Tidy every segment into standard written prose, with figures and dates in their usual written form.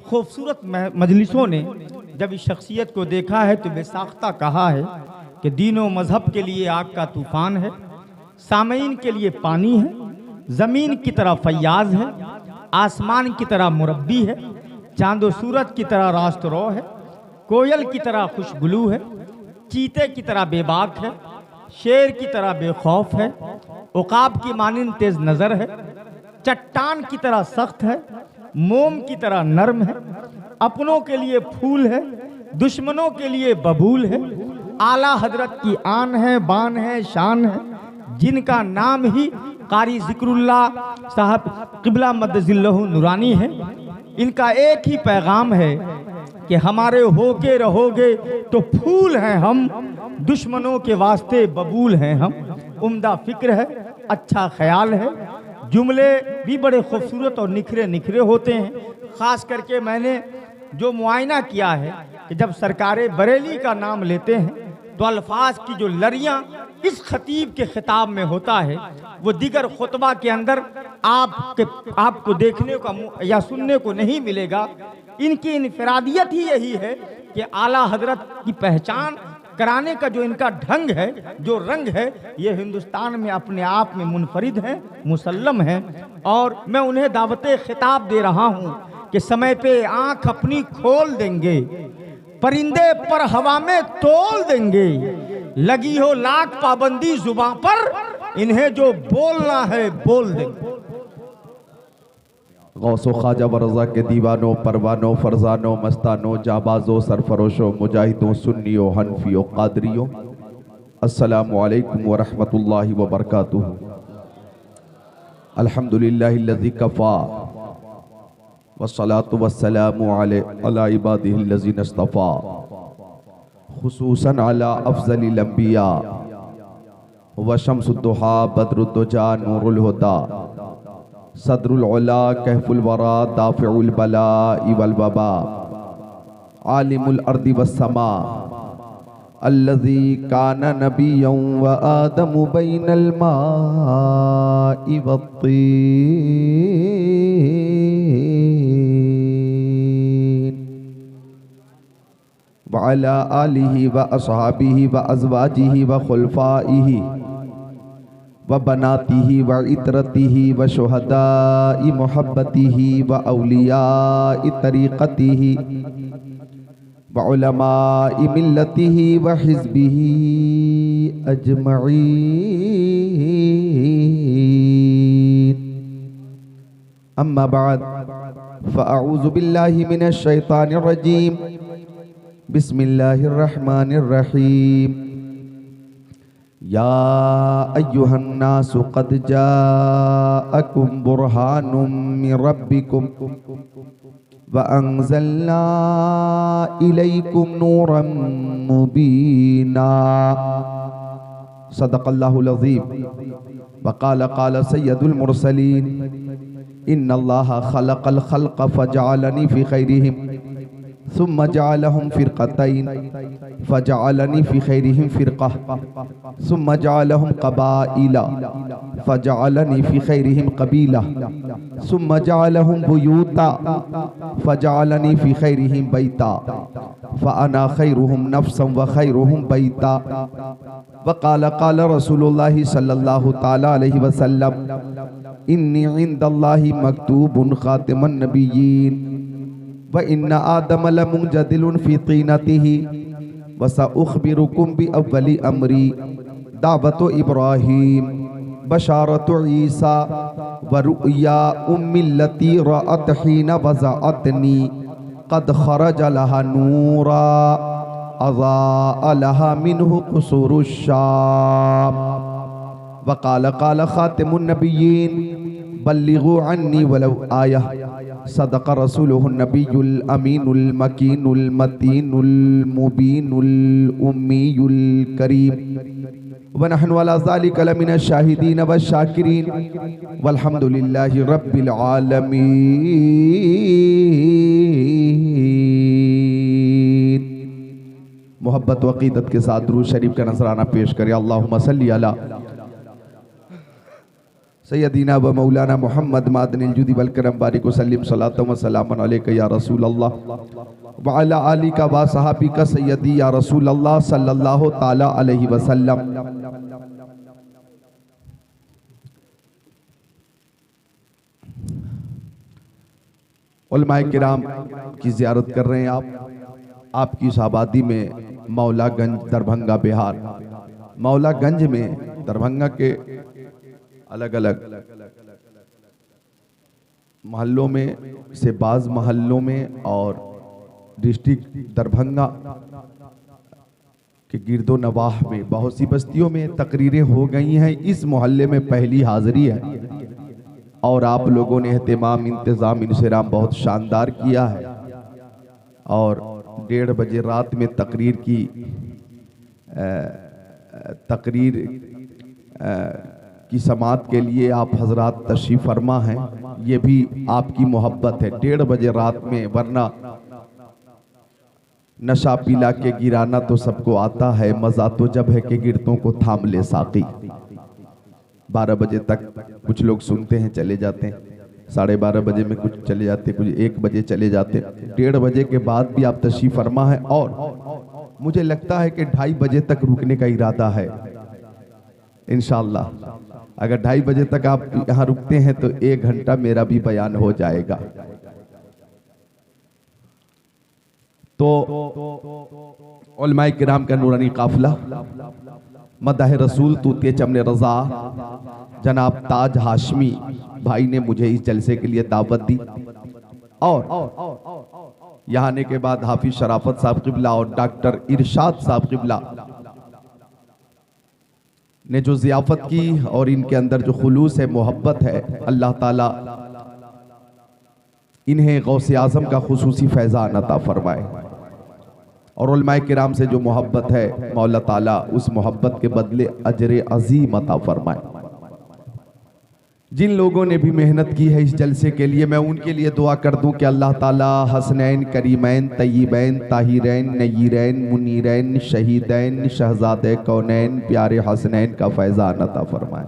खूबसूरत मजलिसों ने जब इस शख्सियत को देखा है तो बेसाख्ता कहा है कि दीन व मजहब के लिए आग का तूफान है, सामईन के लिए पानी है, ज़मीन की तरह फैयाज है, आसमान की तरह मुरब्बी है, चांदो सूरज की तरह रास्तरो है, कोयल की तरह खुशबुलू है, चीते की तरह बेबाक है, शेर की तरह बेखौफ है, उकाब की मानिंद तेज नज़र है, चट्टान की तरह सख्त है, मोम की तरह नरम है, अपनों के लिए फूल है, दुश्मनों के लिए बबूल है, आला हजरत की आन है, बान है, शान है, जिनका नाम ही कारी जिक्रुल्लाह साहब क़िबला मद्दजिल्लहु नूरानी है। इनका एक ही पैगाम है कि हमारे होके रहोगे तो फूल हैं हम, दुश्मनों के वास्ते बबूल हैं हम। उम्दा फिक्र है, अच्छा ख्याल है, जुमले भी बड़े खूबसूरत और निखरे निखरे होते हैं। ख़ास करके मैंने जो मुआयना किया है कि जब सरकार बरेली का नाम लेते हैं तो अल्फाज की जो लड़ियाँ इस खतीब के खिताब में होता है वो दीगर खुतबा के अंदर आपको देखने का या सुनने को नहीं मिलेगा। इनकी इनफरादियत ही यही है कि आला हजरत की पहचान कराने का जो इनका ढंग है, जो रंग है, ये हिंदुस्तान में अपने आप में मुनफरिद है, मुसल्लम है। और मैं उन्हें दावते खिताब दे रहा हूँ कि समय पे आंख अपनी खोल देंगे, परिंदे पर हवा में तोल देंगे, लगी हो लाख पाबंदी जुबां पर, इन्हें जो बोलना है बोल देंगे। गौसो ख्वाजा व रज़ा के दीवानों, परवानों, फरजानों, मस्तानों, जाबाजों, सरफरोशों, मुजाहिदों, सुन्नियों, हनफियों, कादरियों, अस्सलामु अलैकुम व रहमतुल्लाहि व बरकातुहू। अल्हम्दुलिल्लाहिल्लज़ी कफ़ा वस्सलातु वस्सलामु अला इबादिहिल्लज़ीना इस्तफ़ा खुसूसन अला अफ़ज़लिल अंबिया व शम्सुद्दुहा बद्रुद्दुजा नूरुल हुदा सदरुल उला कहफुल वरा दाफ़िउल बलाइ वल वबा आलिमुल अर्दि वस्समा अल्लज़ी काना नबिय्यन व आदमु बैनल माइ वत्तीन व अला आलिहि व अस्हाबिहि व अज़वाजिहि व खुलफ़ाइहि व बनातिही व इतरतिही व शुहदाई मोहब्बतिही व औलियाई तरीक़तिही व उलमाई मिल्लतिही व हिज़्बिही अजमईन। अम्मा बाद फ़अऊज़ु बिल्लाहि मिनश शैतानिर रजीम। बिस्मिल्लाहिर रहमानिर रहीम। या अय्युहन्नासु क़द जाअकुम बुरहानुम मिन रब्बिकुम व अंज़लना इलैकुम नूरम मुबीना। सदक़ल्लाहुल अज़ीम। व क़ाल सय्यदुल मुरसलीन इन्नल्लाहा ख़लक़ल ख़ल्क़ फ़जअलनी फ़ी ख़ैरिहिम सुम्मा जअलहुम फ़िरक़तैन फ़जअलनी फ़ी ख़ैरिहिम फ़िरक़ह सुम्मा जअलहुम क़बाइला फ़जअलनी फ़ी ख़ैरिहिम क़बीला सुम्मा जअलहुम बुयूता फ़जअलनी फ़ी ख़ैरिहिम बैता फ़अना ख़ैरुहुम नफ़्सन व ख़ैरुहुम बैता। व क़ाल रसूलुल्लाहि सल्लल्लाहु तआला अलैहि वसल्लम इन्नी इंदल्लाहि मक्तूबुन ख़ातिमुन नबिय्यीन व इन्ना आदम लमुंजदिलुन फ़ी तीनतिही व सउख़बिरुकुम बि अव्वलि अमरी दावतु इब्राहीम बशारतु ईसा व रुअया उम्मिल्लती रअत हीना वज़अतनी क़द ख़रज लहा नूरा अज़ाअ लहा मिन्हु क़ुसूरुश शाम। व क़ाल ख़ातिमुन नबिय्यीन बल्लिगू अन्नी वलौ आया। सदक़ रसूलुहुन नबियुल अमीनुल मकीनुल मतीनुल मुबीनुल उम्मीयुल करीम व नहनु अला ज़ालिका लमिनश शाहिदीन व शाकिरीन वल्हम्दुलिल्लाहि रब्बिल आलमीन। मोहब्बत व अक़ीदत के साथ दुरूद शरीफ का नजराना पेश करें। अल्लाहुम्मा सल्ली अला सैयदीना व मौलाना मोहम्मद मादनिल जुदी वल करम बारिक वसल्लम सलातो व सलामन अलैका या रसूल अल्लाह व अला आलिका व सहाबिका सैयदी या रसूल अल्लाह सल्लल्लाहु ताला अलैहि वसल्लम। उलमाए किराम की ज़ियारत कर रहे हैं आप। आपकी इस आबादी में मौलागंज दरभंगा बिहार, मौलागंज में दरभंगा के अलग अलग मोहल्लों में से बाज़ मोहल्लों में और डिस्ट्रिक्ट दरभंगा के गिरदो नवाह में बहुत सी बस्तियों में तकरीरें हो गई हैं। इस मोहल्ले में पहली हाज़िरी है और आप लोगों ने एहतमाम इंतज़ाम इंसराम बहुत शानदार किया है और 1:30 बजे रात में तकरीर की समात के लिए आप हजरात तशरीफ़ फरमा हैं। ये भी आपकी मोहब्बत है। 1:30 बजे रात में, वरना नशा पिला के गिराना तो सबको आता है, मज़ा तो जब है कि गिरतों को थाम ले साकी। 12 बजे तक कुछ लोग सुनते हैं चले जाते हैं, 12:30 बजे में कुछ चले जाते, कुछ 1 बजे चले जाते। 1:30 बजे के बाद भी आप तशरीफ़ फरमा है और मुझे लगता है कि 2:30 बजे तक रुकने का इरादा है इंशाअल्लाह। अगर 2:30 बजे तक आप यहाँ रुकते हैं तो 1 घंटा मेरा भी बयान हो जाएगा। तो उलमाए किराम का नूरानी काफिला मदाह रसूल तूते चमने रजा जनाब ताज हाशमी भाई ने मुझे इस जलसे के लिए दावत दी और यहाँ आने के बाद हाफिज शराफत साहब क़िबला और डॉक्टर इरशाद साहब क़िबला ने जो ज़ियाफ़त की और इनके अंदर जो खुलूस है, मोहब्बत है, अल्लाह ताला इन्हें गौसे आज़म का खुसूसी फैज़ान अता फरमाए और उलमाए किराम से जो मोहब्बत है मौला ताला उस मोहब्बत के बदले अजर अजीम अता फरमाए। जिन लोगों ने भी मेहनत की है इस जलसे के लिए, मैं उनके लिए दुआ कर दूं कि अल्लाह ताला हसनैन, करीमैन, तय्यबैन, ताहिरैन, नय्यरैन, मुनीरैन, शहीदैन, शहजादे कौनैन, प्यारे हसनैन का फैज़ान अता फरमाए।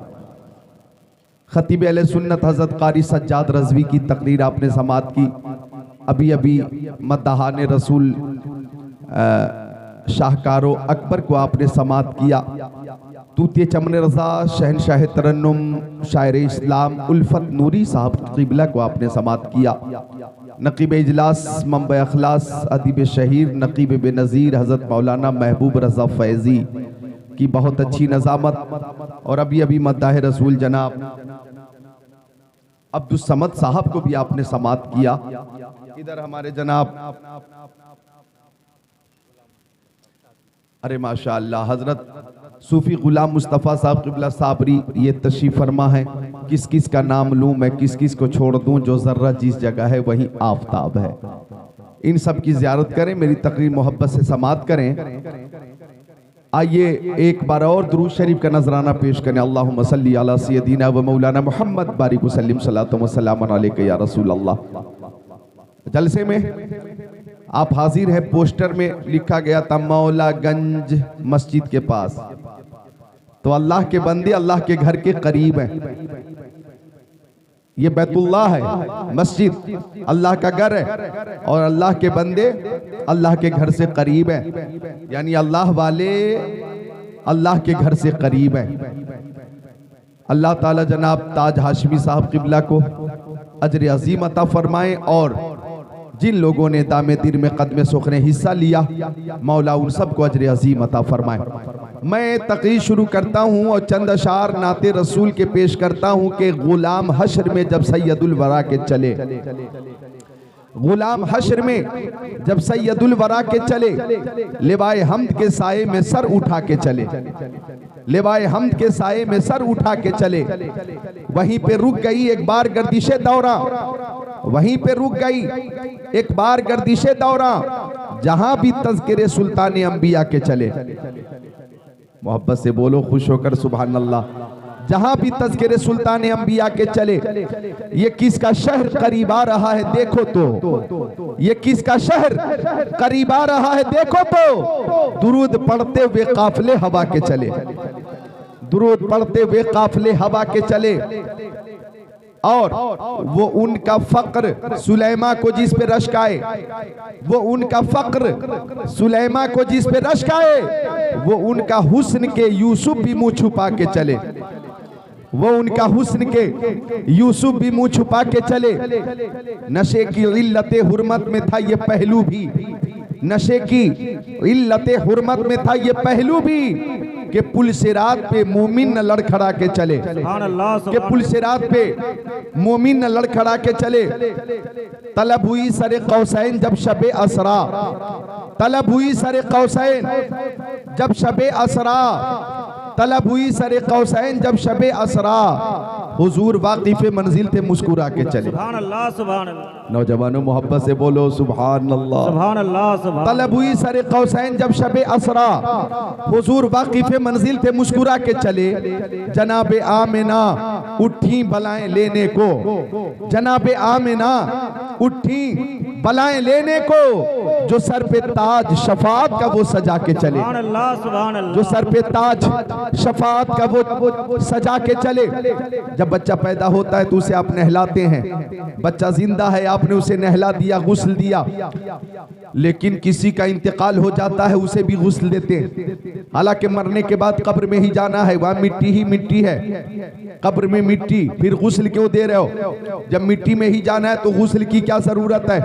खतीब अहले सुन्नत हज़रत क़ारी सज्जाद रज़वी की तकरीर आपने समात की। अभी अभी मद्दाहान रसूल शाहकारो अकबर को आपने समात किया। तूतिए चमन रजा शहनशाह तरन्नुम शायर इस्लाम उल्फत नूरी साहब क़िबला को आपने समात किया। नकीब इजलास मंबे अखलास अदीब शहीर नकीब बेनज़ीर हज़रत मौलाना महबूब रज़ा फैज़ी की बहुत अच्छी नज़ामत और अभी अभी मद्दाह रसूल जनाब अब्दुस समद साहब को भी आपने समात किया। इधर हमारे जनाब अरे माशाअल्लाह हजरत सूफी गुलाम मुस्तफ़ा साहब क़िबला साबरी ये तशरीफ़ फरमा है। किस किस का नाम लूँ मैं, किस किस को छोड़ दूँ, जो ज़र्रा जिस जगह है वहीं आफताब है। इन सब की ज़ियारत करें, मेरी तकरीर मोहब्बत से समात करें। आइए एक बार और दुरूद शरीफ का नजराना पेश करें। अल्लाहुम्मा सल्ली अला सय्यदीना व मौलाना मोहम्मद बारिक वसल्लम सलातो व सलामन अलैका या रसूल अल्लाह। जलसे में आप हाजिर हैं। पोस्टर में लिखा गया था मौलागंज मस्जिद के पास, तो अल्लाह के बंदे अल्लाह के घर के करीब हैं। ये बैतुल्लाह है, मस्जिद अल्लाह का घर है और अल्लाह के बंदे अल्लाह के घर से करीब हैं, यानी अल्लाह वाले अल्लाह के घर से करीब हैं। अल्लाह ताला जनाब ताज हाशमी साहब क़िबला को अजर अजीम अता फरमाएं और जिन लोगों ने दामे तीर में कदम सुख ने हिस्सा लिया मौला उन सबको अजर अजीम अता फरमाए। मैं तकरीर शुरू करता हूँ और चंद अशार नाते रसूल के पेश करता हूँ कि गुलाम हश्र में जब सैयदुल वरा के चले, गुलाम हश्र में जब सैयदुल वरा के चले, लिवाए हमद के साए में सर उठा के चले, लिवाए हमद के साए में सर उठा के चले। वहीं पे रुक गई एक बार गर्दिशे दौरा, वहीं पे रुक गई एक बार गर्दिशे दौरा, जहां भी तज़किरे सुल्तान अंबिया के चले। मोहब्बत से बोलो खुश होकर सुभान अल्लाह। जहां भी तज़किरे सुल्तान अंबिया के चले, ये किसका शहर करीब आ रहा है देखो तो, ये किसका शहर करीब आ रहा है देखो तो। दुरूद पढ़ते हुए काफिले हवा के चले, दुरूद पढ़ते हुए काफिले हवा के चले। और वो उनका फक्र सुलेमा को जिस पे रश्क आए, वो उनका फक्र सुलेमा को जिस पे रश्क आए, वो उनका हुस्न के यूसुफ भी मुंह छुपा के चले, वो उनका हुस्न के यूसुफ भी मुंह छुपा के चले। नशे की इल्लत हुर्मत में था ये पहलू भी, नशे की इल्लत हुर्मत में था ये पहलू भी कि पुल सिरात पे मोमिन न लड़खड़ा के चले, कि पुल सिरात पे मोमिन न लड़खड़ा के चले। तलब हुई सरे कौसैन जब शबे असरा, तलब हुई सरे कौसैन जब शबे असरा, तलब हुई सरे कौसैन जब शबे असरा, हुजूर वाकिफ़े मंजिल थे मुस्कुरा के चले। सुभान अल्लाह, सुभान अल्लाह। नौजवानों मोहब्बत से बोलो सुभान अल्लाह, सुभान अल्लाह, सुभान। तलब हुई सरे कौसैन जब शबे असरा, हुजूर वाकिफ़े मंजिल थे मुस्कुरा के चले। जनाबे आमिना उठी बलाएं लेने को, जनाबे आमिना उठी बलाएं लेने को, जो सर पे ताज शफाअत का वो सजा के चले, सुभान अल्लाह, सुभान अल्लाह। जो सर पे ताज शफाअत का वो सजा के चले। जब बच्चा पैदा होता है तो उसे आप नहलाते हैं, बच्चा जिंदा है आपने उसे नहला दिया, गुस्ल दिया, लेकिन किसी का इंतकाल हो जाता है उसे भी गुस्ल देते हैं। हालांकि मरने के बाद कब्र में ही जाना है, वहां मिट्टी ही मिट्टी है, कब्र में मिट्टी, फिर गुस्ल क्यों दे रहे हो? जब मिट्टी में ही जाना है तो गुस्ल की क्या जरूरत है?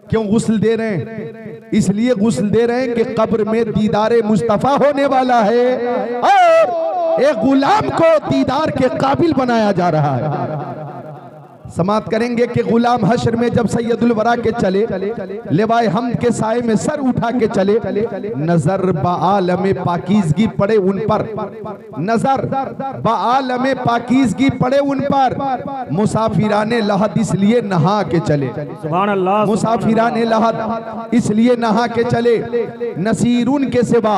क्यों गुस्ल दे रहे हैं? इसलिए गुस्ल दे रहे हैं कि कब्र में दीदारे मुस्तफा होने वाला है और एक गुलाम को दीदार के काबिल बनाया जा रहा है। समाप्त करेंगे कि गुलाम हश्र में जब सैयदुल वरा के चले, लेवाए हमद के साए में सर उठा के चले, नजर बाआलमे पाकीज़गी पड़े उन पर, नजर बाआलमे पाकीज़गी पड़े उन पर, मुसाफिराने लहद इसलिए नहा के चले, सुभान अल्लाह, मुसाफिराने लहद इसलिए नहा के चले। नसीरुन के सिवा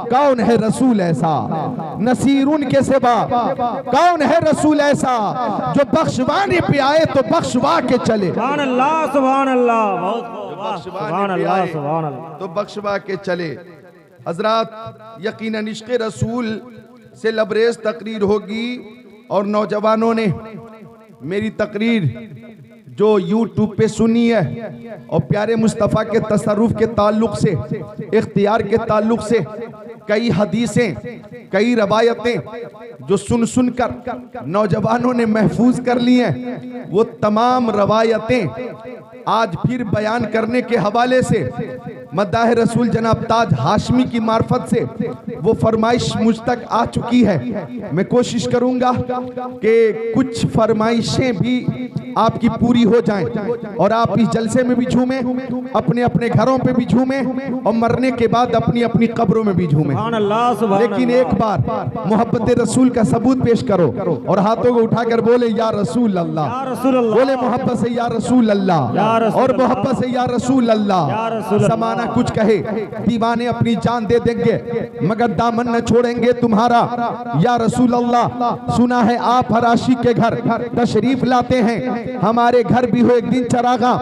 कौन है रसूल ऐसा, नसीरुन के सिवा कौन है रसूल ऐसा, जो बख्शवाने पे आए तो बख्शवा के चले। सुभान अल्लाह, सुभान अल्लाह, बहुत सुभान अल्लाह, सुभान अल्लाह। तो बख्शवा के चले। हजरात यकीनन इश्क़ रसूल से लबरेज तकरीर होगी और नौजवानों ने मेरी तकरीर जो यूट्यूब पे सुनी है और प्यारे मुस्तफ़ा के तसर्रुफ के ताल्लुक से, इख्तियार के ताल्लुक से कई हदीसें, कई रवायतें जो सुन सुन कर नौजवानों ने महफूज कर ली हैं, वो तमाम रवायतें आज फिर बयान करने के हवाले से मद्दाह रसूल जनाब ताज हाशमी की मार्फत से वो फरमाइश मुझ तक आ चुकी है। मैं कोशिश करूंगा कि कुछ फरमाइशें भी आपकी पूरी हो जाएं और आप इस जलसे में भी झूमें, अपने अपने घरों पे भी झूमें और मरने के बाद अपनी अपनी कब्रों में भी झूमें। लेकिन एक बार मोहब्बत रसूल का सबूत पेश करो और हाथों को उठाकर बोले या रसूल अल्लाह, बोले मोहब्बत से या रसूल अल्लाह और मोहब्बत से या रसूल अल्लाह। जमाना कुछ कहे, दीवाने अपनी जान दे देंगे मगर दामन न छोड़ेंगे तुम्हारा। या रसूल अल्लाह, सुना है आप हर आशिक के घर तशरीफ लाते हैं, हमारे घर भी हो एक दिन चरागा।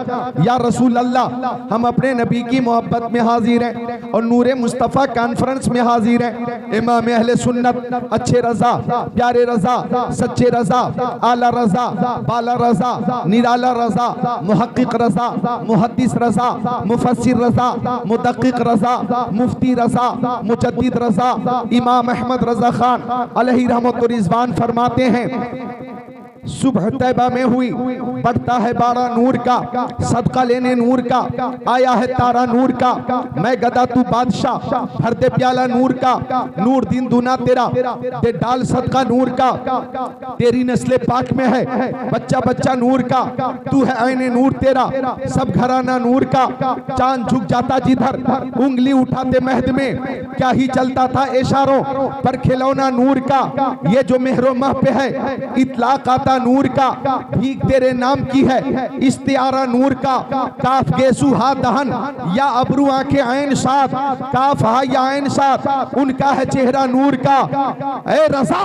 या रसूल अल्लाह, हम अपने नबी की मोहब्बत में हाजिर हैं और नूरे मुस्तफ़ा कॉन्फ्रेंस में हाजिर हैं। इमाम अहले सुन्नत, अच्छे रजा, प्यारे रजा, सच्चे रजा, आला रजा, बाला रजा, निराला रजा, मुहक्किक रजा, मुहद्दिस रजा, मुफस्सिर रजा, मुदक्किक रजा, मुफ्ती रजा, मुजद्दिद रजा, इमाम अहमद रजा खान अलैहि रहमत व रिज़वान फरमाते हैं, सुबह तैबा में हुई, बढ़ता है बारा नूर का, सदका लेने नूर का, आया है तारा नूर का, मैं गदा तू बादशाह, भर दे प्याला नूर का, नूर दिन दुना तेरा, दे डाल सदका नूर का, तेरी नस्ले पाक में है बच्चा बच्चा नूर का, तू है आईने नूर तेरा, सब घराना नूर का, चांद झुक जाता जिधर, उंगली उठाते महद में, क्या ही चलता था इशारों पर खिलौना नूर का, ये जो मेहरो मह पे है इतलाक आता नूर का, भीख तेरे नाम की है इस्तियारा नूर का, काफ गेसू हा दहन या अबरू आंखें आइन साथ, काफ हा या आइन साथ, उनका है चेहरा नूर का। ए रजा,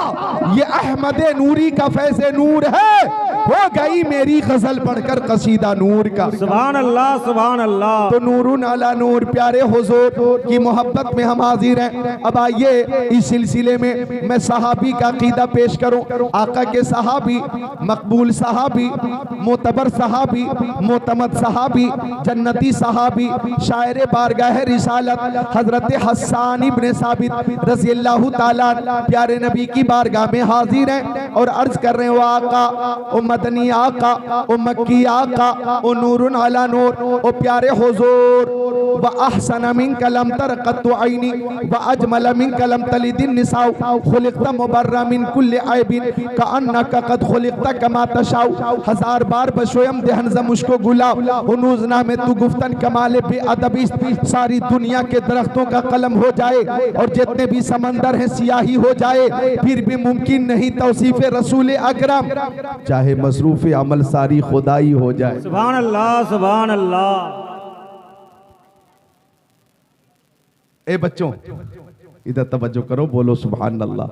ये अहमद नूरी का फैज़े नूर है, हो गई मेरी गजल पढ़कर कसीदा नूर का। सुभान अल्लाह, सुभान अल्लाह। तो नूरुन अला नूर, प्यारे हुजूर की मोहब्बत में हम हाजिर हैं। अब आइए इस सिलसिले में मैं सहाबी का अकीदा पेश करूं। आका के सहाबी मकबूल सहाबी, मोतबर सहाबी, मोतमद सहाबी, जन्नती सहाबी, शायर बारगाह रिसालत हजरत हस्सान इब्ने साबित रज़ियल्लाहु ताला प्यारे नबी की बारगाह में हाजिर हैं और अर्ज कर रहे हैं, वो आका, ओ मदनी आका, ओ मक्की आका, ओ नूरुन अला नूर, ओ प्यारे हुजूर, व अहसन मिन कलम तरक़त ऐनी व अजमल मिन कलम तलिदिन निसा खुलिक़त मुबर्रा मिन कुल्लि ऐबिन कअन्नका क़द खुलिक़त कमा तशाउ। हजार बार बशोयम देहन मुझको गुलाब हुनूज़ना में तू गुफ्तन कमाले बेअदबी, सारी दुनिया के दरख्तों का कलम हो जाए और जितने भी समंदर हैं सियाही हो जाए, फिर भी मुमकिन नहीं तौसीफ़े रसूल अकरम, चाहे मसरूफ़ अमल सारी खुदाई हो जाए। सुभान अल्लाह, सुभान अल्लाह। ए बच्चों इधर तवज्जो करो, बोलो सुभान अल्लाह।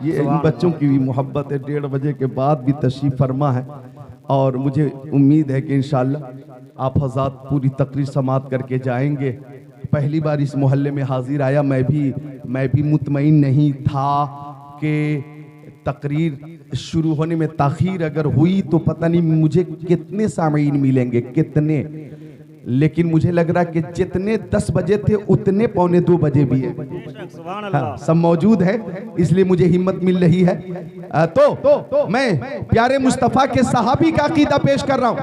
ये इन बच्चों की भी मोहब्बत है, 1:30 बजे के बाद भी तशरीफ फरमा है और मुझे उम्मीद है कि इंशाअल्लाह आप हज़रात पूरी तकरीर समात करके जाएंगे। पहली बार इस मोहल्ले में हाजिर आया, मैं भी मुतमईन नहीं था कि तकरीर शुरू होने में ताख़ीर अगर हुई तो पता नहीं मुझे कितने सामीन मिलेंगे, कितने, लेकिन मुझे लग रहा कि जितने 10 बजे थे उतने 1:45 बजे भी है। हाँ, सब मौजूद है, इसलिए मुझे हिम्मत मिल रही है। तो मैं प्यारे मुस्तफ़ा के सहाबी का अकीदा पेश कर रहा हूँ।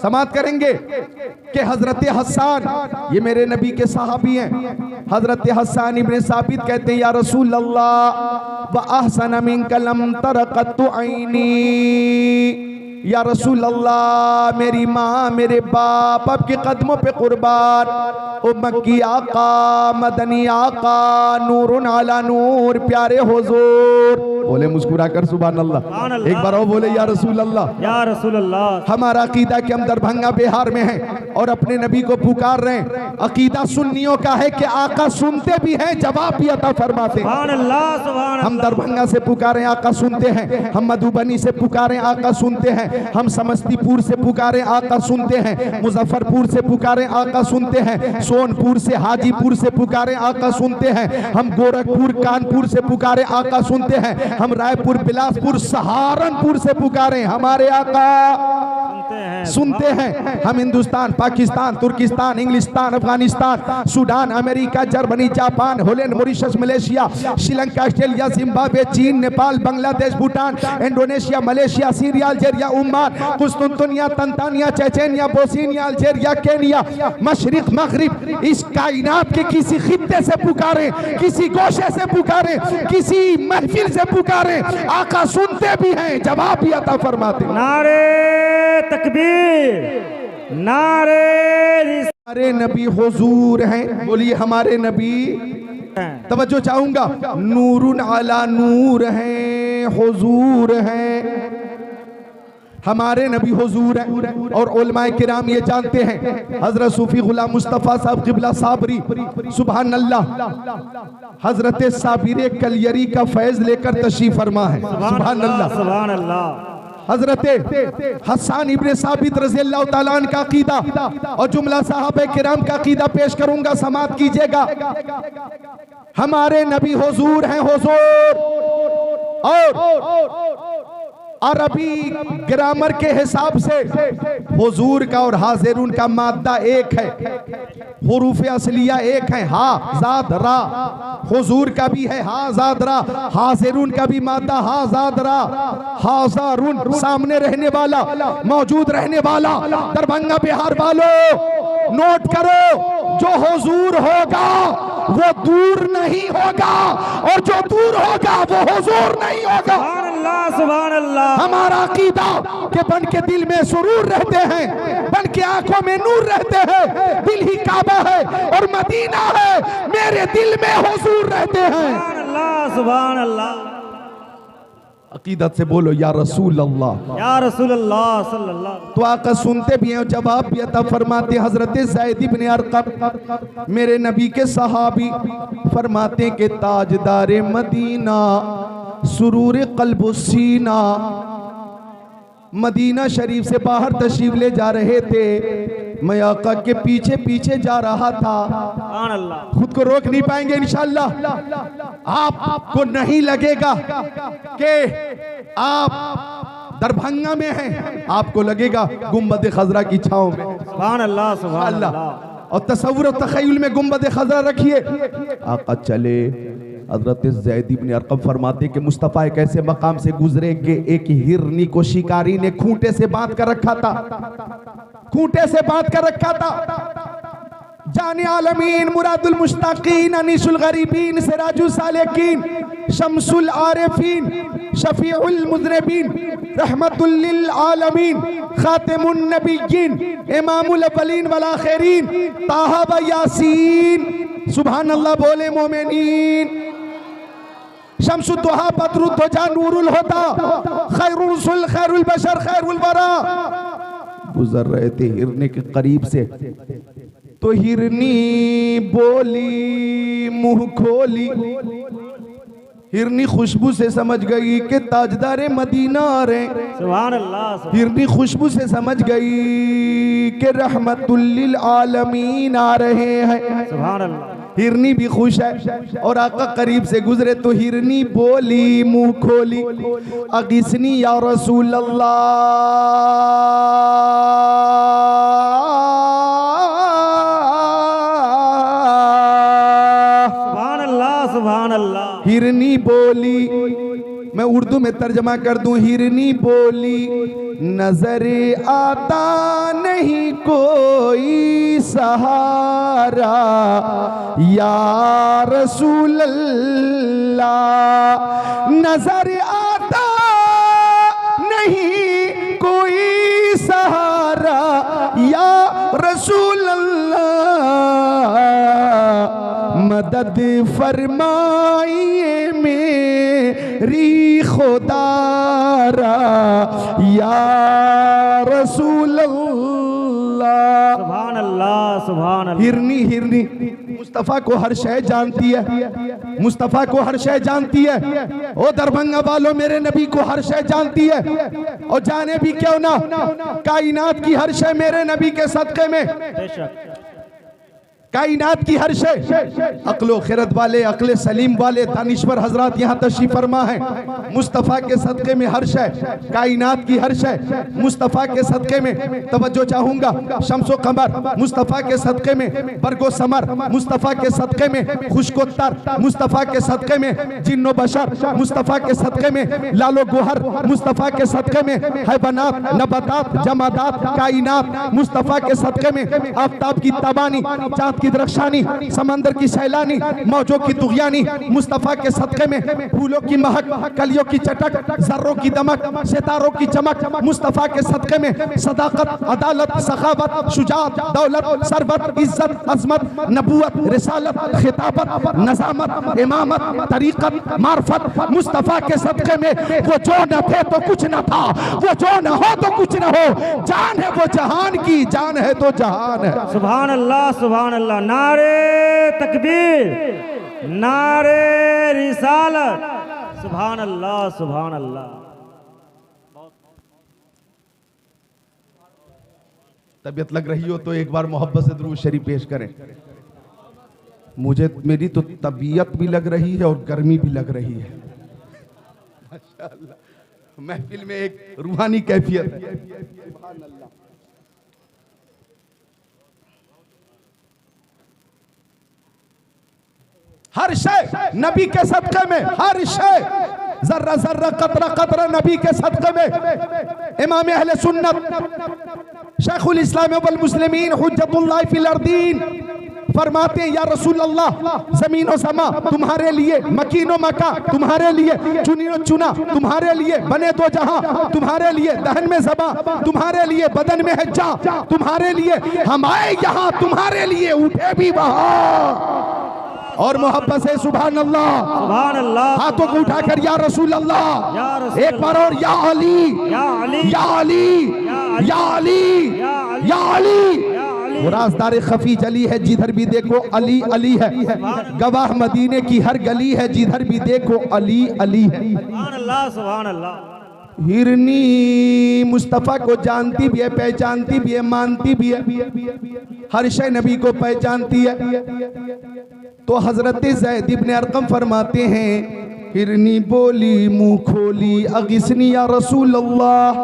समात करेंगे कि हजरत हस्सान, ये मेरे नबी के सहाबी हैं। हजरत हस्सान इब्ने साबित कहते हैं, या रसूल अल्लाह व अहसन मिन कलम तरक़त ऐनी, या रसूल अल्लाह मेरी माँ मेरे बाप आपके कदमों पे कुर्बान, ओ मक्की आका, मदनी आका, नूरुन अला नूर, प्यारे हुजूर, बोले मुस्कुरा कर सुभान अल्लाह। एक बार और बोले या रसूल अल्लाह, या रसूल अल्लाह। हमारा अकीदा कि हम दरभंगा बिहार में हैं और अपने नबी को पुकार रहे हैं। अकीदा सुन्नियों का है कि आका सुनते भी हैं, जवाब भी अता फरमाते हैं। सुभान अल्लाह, सुभान अल्लाह। हम दरभंगा से पुकारें, आका सुनते हैं। हम मधुबनी से पुकारें, आका सुनते हैं। हम समस्तीपुर से पुकारें, आका सुनते हैं। मुजफ्फरपुर से पुकारें, आका सुनते हैं। सोनपुर से, हाजीपुर से पुकारें, आका सुनते हैं। हम गोरखपुर, कानपुर से पुकारें, आका सुनते हैं। हम रायपुर, बिलासपुर, सहारनपुर से पुकारें, हमारे आका सुनते हैं। हम हिंदुस्तान, पाकिस्तान, तुर्किस्तान, इंग्लिस्तान, Afghanistan, Sudan, America, Germany, Japan, Holland, Mauritius, Malaysia, Sri Lanka, Australia, Zimbabwe, चीन, Nepal, Bangladesh, Bhutan, Indonesia, Malaysia, Syria, Algeria, Oman, कुस्तुनतुनिया, तंतानिया, चेचेनिया, बोस्निया, अल्जीरिया, केनिया, मशरिक, मगरिब, इस कायनात के किसी खित्ते से पुकारें, किसी गोशे से पुकारें, किसी महफिल से पुकारें, आका सुनते भी हैं, जवाब भी अता फरमाते। नारे तकबीर, नारे नबी हुजूर हैं, बोलिए हमारे नबी। तवज्जो चाहूंगा, नूरुन अला नूर हैं, हुजूर हैं, हमारे नबी हुजूर हैं। और उलमाए किराम ये जानते हैं, हजरत सूफी गुलाम मुस्तफ़ा साहब क़िबला साबरी, सुभान अल्लाह, हजरत साबिर कलियरी का फैज लेकर तशरीफ फरमा है। सुभान अल्लाह, सुभान अल्लाह। हजरत हस्सान इब्ने साबित रज़ियल्लाहु ताला अन्हु का अकीदा और जुमला साहबे किराम का अकीदा पेश करूंगा, समात कीजिएगा। हमारे नबी हुजूर हैं, हुजूर। और अरबी ग्रामर के हिसाब से हुजूर का और हाजिरून का मादा एक है, हुरूफ असलिया एक है, हा जाद रा। हुजूर का भी है हा जाद रा, हाजिरून का भी मादा हा जाद रा, हाज़ारून सामने रहने वाला, मौजूद रहने वाला। दरभंगा बिहार वालों नोट करो, जो हुजूर होगा वो दूर नहीं होगा और जो दूर होगा वो हुजूर नहीं होगा। सुभान अल्लाह, सुभान अल्लाह। हमारा अकीदा के बन के दिल में सुरूर रहते हैं, बन के आंखों में नूर रहते हैं। दिल ही काबा है और मदीना है, मेरे दिल में हुजूर रहते हैं। सुभान अल्लाह, सुभान अल्लाह। अकीदत से बोलो या रसूल अल्लाह, या रसूल अल्लाह सल्लल्लाहु। तो आका सुनते भी हैं, जवाब भी अता फरमाते। हजरत ज़ैद इब्ने अरक़म मेरे नबी के सहाबी फरमाते के ताजदारे मदीना, सुरूर क़ल्ब सीना, मदीना शरीफ से बाहर तशरीफ ले जा रहे थे, मैं आका के पीछे पीछे जा रहा था। सुभान अल्लाह। खुद को रोक नहीं पाएंगे इंशाअल्लाह। आपको नहीं लगेगा कि आप दरभंगा में है, आपको लगेगा गुंबद खजरा की छांव में। सुभान अल्लाह, सुभान अल्लाह। और तसव्वुर और तखय्युल में गुंबद खजरा रखिए। आका चले, हजरत ज़ैद इब्न अरक़म फरमाते कि मुस्तफ़ा एक ऐसे मकाम से गुजरे कि एक हिरनी को शिकारी ने खूंटे से बांध कर रखा था, खूंटे से बांध कर रखा था। जाने आलमीन, मुरादुल मुश्ताकीन, अनीसुल गरीबीन, सिराजुल सालिकीन, शम्सुल आरिफीन, शफीउल मुज़निबीन, रहमतुल लिल आलमीन, खातिमुन नबिय्यीन, इमामुल अव्वलीन वल आखिरीन, ताहा व यासीन। सुभान अल्लाह बोले मोमिनीन। शम्सुद दुहा, बदरुद दुजा, नूरुल हुदा, खैरुल रसूल, खैरुल बशर, खैरुल वरा। गुजर रहे थे हिरनी के करीब से, तो हिरनी बोली मुंह खोली। हिरनी खुशबू से समझ गई कि ताजदारे मदीना आ रहे। सुभान अल्लाह। हिरनी खुशबू से समझ गई कि रहमतुल लिल आलमीन आ रहे हैं। सुभान अल्लाह। हिरनी भी खुश है और आका करीब से गुजरे तो hiरनी बोली मुंह खोली, अगिस्नी या रसूल अल्लाह। सुभान अल्लाह, सुभान अल्लाह। हिरनी बोली, मैं उर्दू में तर्जमा कर दूं, हिरनी बोली नजर आता नहीं कोई सहारा या रसूल अल्लाह, नजर आता नहीं कोई सहारा या रसूल अल्लाह, मदद फरमाइए मेरी खुदारा या रसूल अल्लाह। सुभान अल्लाह, सुभान अल्लाह। हिरनी हिरनी मुस्तफ़ा को हर शय जानती है, मुस्तफ़ा को हर शय जानती है। ओ दरभंगा वालों, मेरे नबी को हर शय जानती है। और जाने भी क्यों ना, कायनात की हर शय मेरे नबी के सदक़े में, बेशक कायनात की हर शय। अक्लो खिरत वाले, अक्ले सलीम वाले दानिश्वर हजरात यहाँ तशरीफ फरमा है। मुस्तफ़ा के सदक़े में हर शय, कायनात की हर शय मुस्तफ़ा के सदक़े में। तवज्जो चाहूँगा, शम्सो कमर मुस्तफ़ा के सदक़े में, बरगो समर मुस्तफ़ा के सदक़े में, खुशकोत्तर मुस्तफ़ा के सदक़े में, जिन्नो बशर मुस्तफ़ा के सदक़े में, लालो गोहर मुस्तफ़ा के सदक़े में, हैवानात, नबातात, जमादात, कायनात मुस्तफ़ा के सदक़े में। आफ़ताब की तबानी, चाँद की दरख्शानी, समंदर की सैलानी, मौजों की तुग़यानी मुस्तफ़ा के सदक़े में। फूलों की महक, कलियों की चटक, जर्रों की दमक, सितारों की चमक मुस्तफ़ा के सदक़े में। सदाकत, अदालत, सखावत, शुजाअत, दौलत, सरबत, इज्जत, अज़मत, नबूवत, रिसालत, खिताबत, नज़ामत, इमामत, तरीक़त, मार्फत मुस्तफ़ा के सदक़े में। वो जो न थे तो कुछ न था, वो जो न हो तो कुछ न हो, जान है वो जहान की, जान है तो जहान है। सुभान अल्लाह, सुभान अल्लाह। नारे तकबीर, नारे रिसालत। सुभान अल्लाह, सुभान अल्लाह। तबीयत लग रही हो तो एक बार मोहब्बत से दुरूद शरीफ पेश करें। मुझे, मेरी तो तबीयत भी लग रही है और गर्मी भी लग रही है। माशाअल्लाह, महफिल में एक रूहानी कैफियत है। सुभान अल्लाह। हर शय नबी के सदक़े में, हर शय जर्रा जर्रा कतरा कतरा नबी के सदक़े में। इमाम अहले सुन्नत शेखुल इस्लाम वल मुस्लिमीन हुज्जतुल्लाह फिल अर्दीन फरमाते हैं, या रसूल अल्लाह, ज़मीन और समा तुम्हारे लिए, मकीन और मका तुम्हारे लिए, चुनी और चुना तुम्हारे लिए, बने दो जहां तुम्हारे लिए, दहन में ज़बा तुम्हारे लिए, बदन में है जा तुम्हारे लिए, हम आए यहाँ तुम्हारे लिए, उठे भी वहाँ। और मोहब्बत से सुभान अल्लाह, सुभान अल्लाह। हाथों को उठाकर या रसूल अल्लाह, एक बार और या अली, या अली, या अली, या अली, या अली। वो राज़दार खफी जली है, जिधर भी देखो अली अली है। गवाह मदीने की हर गली है, जिधर भी देखो अली अली है। सुभान अल्लाह, सुभान अल्लाह। हिरनी मुस्तफ़ा को जानती भी है, पहचानती भी है, मानती भी है, हर शय नबी को पहचानती है। तो हजरत ज़ैद इब्न अरक़म फरमाते हैं, हिरनी बोली मुंह खोली अगिसनी या रसूल अल्लाह।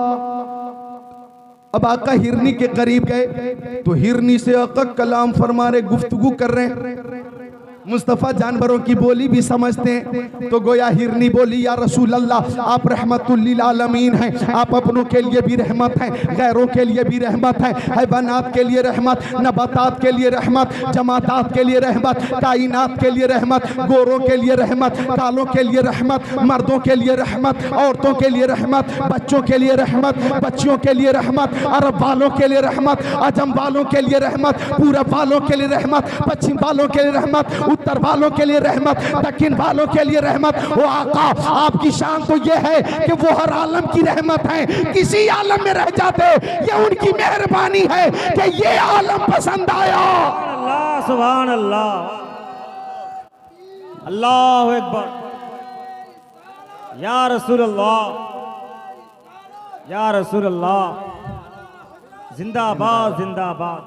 अब आका हिरनी के करीब गए तो हिरनी से आका कलाम फरमा रहे, गुफ्तगू कर रहे हैं। मुस्तफ़ा जानवरों की बोली भी समझते हैं, तो गोया हिरनी बोली, या रसूल अल्लाह आप रहमतुल लिल आलमीन हैं, आप अपनों के लिए भी रहमत हैं, गैरों के लिए भी रहमत है, हैवानात के लिए रहमत, नबातात के लिए रहमत, जमातात के लिए रहमत, कायनात के लिए रहमत, गोरों के लिए रहमत, कालों के लिए रहमत, मर्दों के लिए रहमत, औरतों के लिए रहमत, बच्चों के लिए रहमत, बच्चियों के लिए रहमत, अरब वालों के लिए रहमत, अजम वालों के लिए रहमत, पूरब वालों के लिए रहमत, पश्चिम वालों के लिए रहमत, उत्तर वालों के लिए रहमत, दक्षिण वालों के लिए रहमत। वो आका आपकी शान तो ये है कि वो हर आलम की रहमत है, किसी आलम में रह जाते ये उनकी मेहरबानी है कि ये आलम पसंद आया। अल्लाह सुभान अल्लाह, अल्लाहु अकबर, या रसूल अल्लाह, या रसूल अल्लाह, जिंदाबाद जिंदाबाद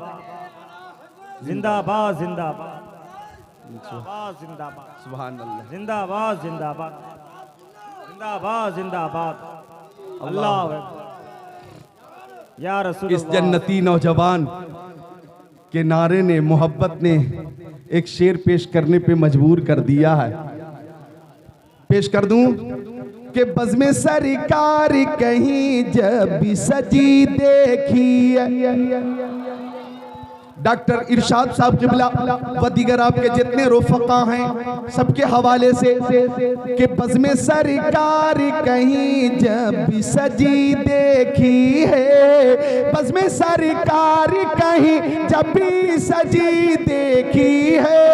जिंदाबाद जिंदाबाद जिंदाबाद जिंदाबाद सुभान अल्लाह, जिंदाबाद जिंदाबाद जिंदाबाद जिंदाबाद, अल्लाह अकबर, या रसूल इस जन्नती नौजवान के नारे ने, मोहब्बत ने एक शेर पेश करने पे मजबूर कर दिया है। पेश कर दूं कि बज़्म सरकार कहीं जब भी सजी देखी, डॉक्टर इरशाद साहब किबला व दीगर आपके जितने रोफका हैं सबके हवाले से कि बज़्म सरकार कहीं जब भी सजी देखी है, बज़्म सरकार कहीं जब भी सजी देखी है,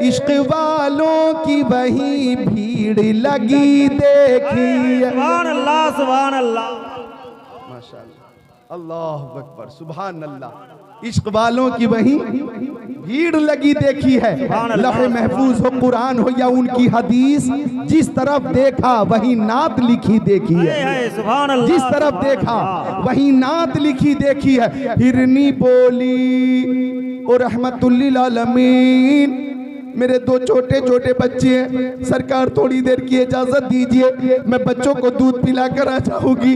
इश्क वालों की वही भीड़ लगी देखी है। सुभान अल्लाह सुभान अल्लाह, माशाअल्लाह, अल्लाहु अकबर, सुभान अल्लाह। इश्क वालों की वही भीड़ लगी देखी है। लौहे महफूज हो, कुरान हो या उनकी हदीस, जिस तरफ देखा वही नात लिखी देखी है। सुभान अल्लाह, जिस तरफ देखा वही नात लिखी देखी है। हिरनी बोली और रहमतुल लिल आलमीन। मेरे दो छोटे छोटे बच्चे हैं, सरकार थोड़ी देर की इजाजत दीजिए, मैं बच्चों को दूध पिला कर आ जाऊंगी।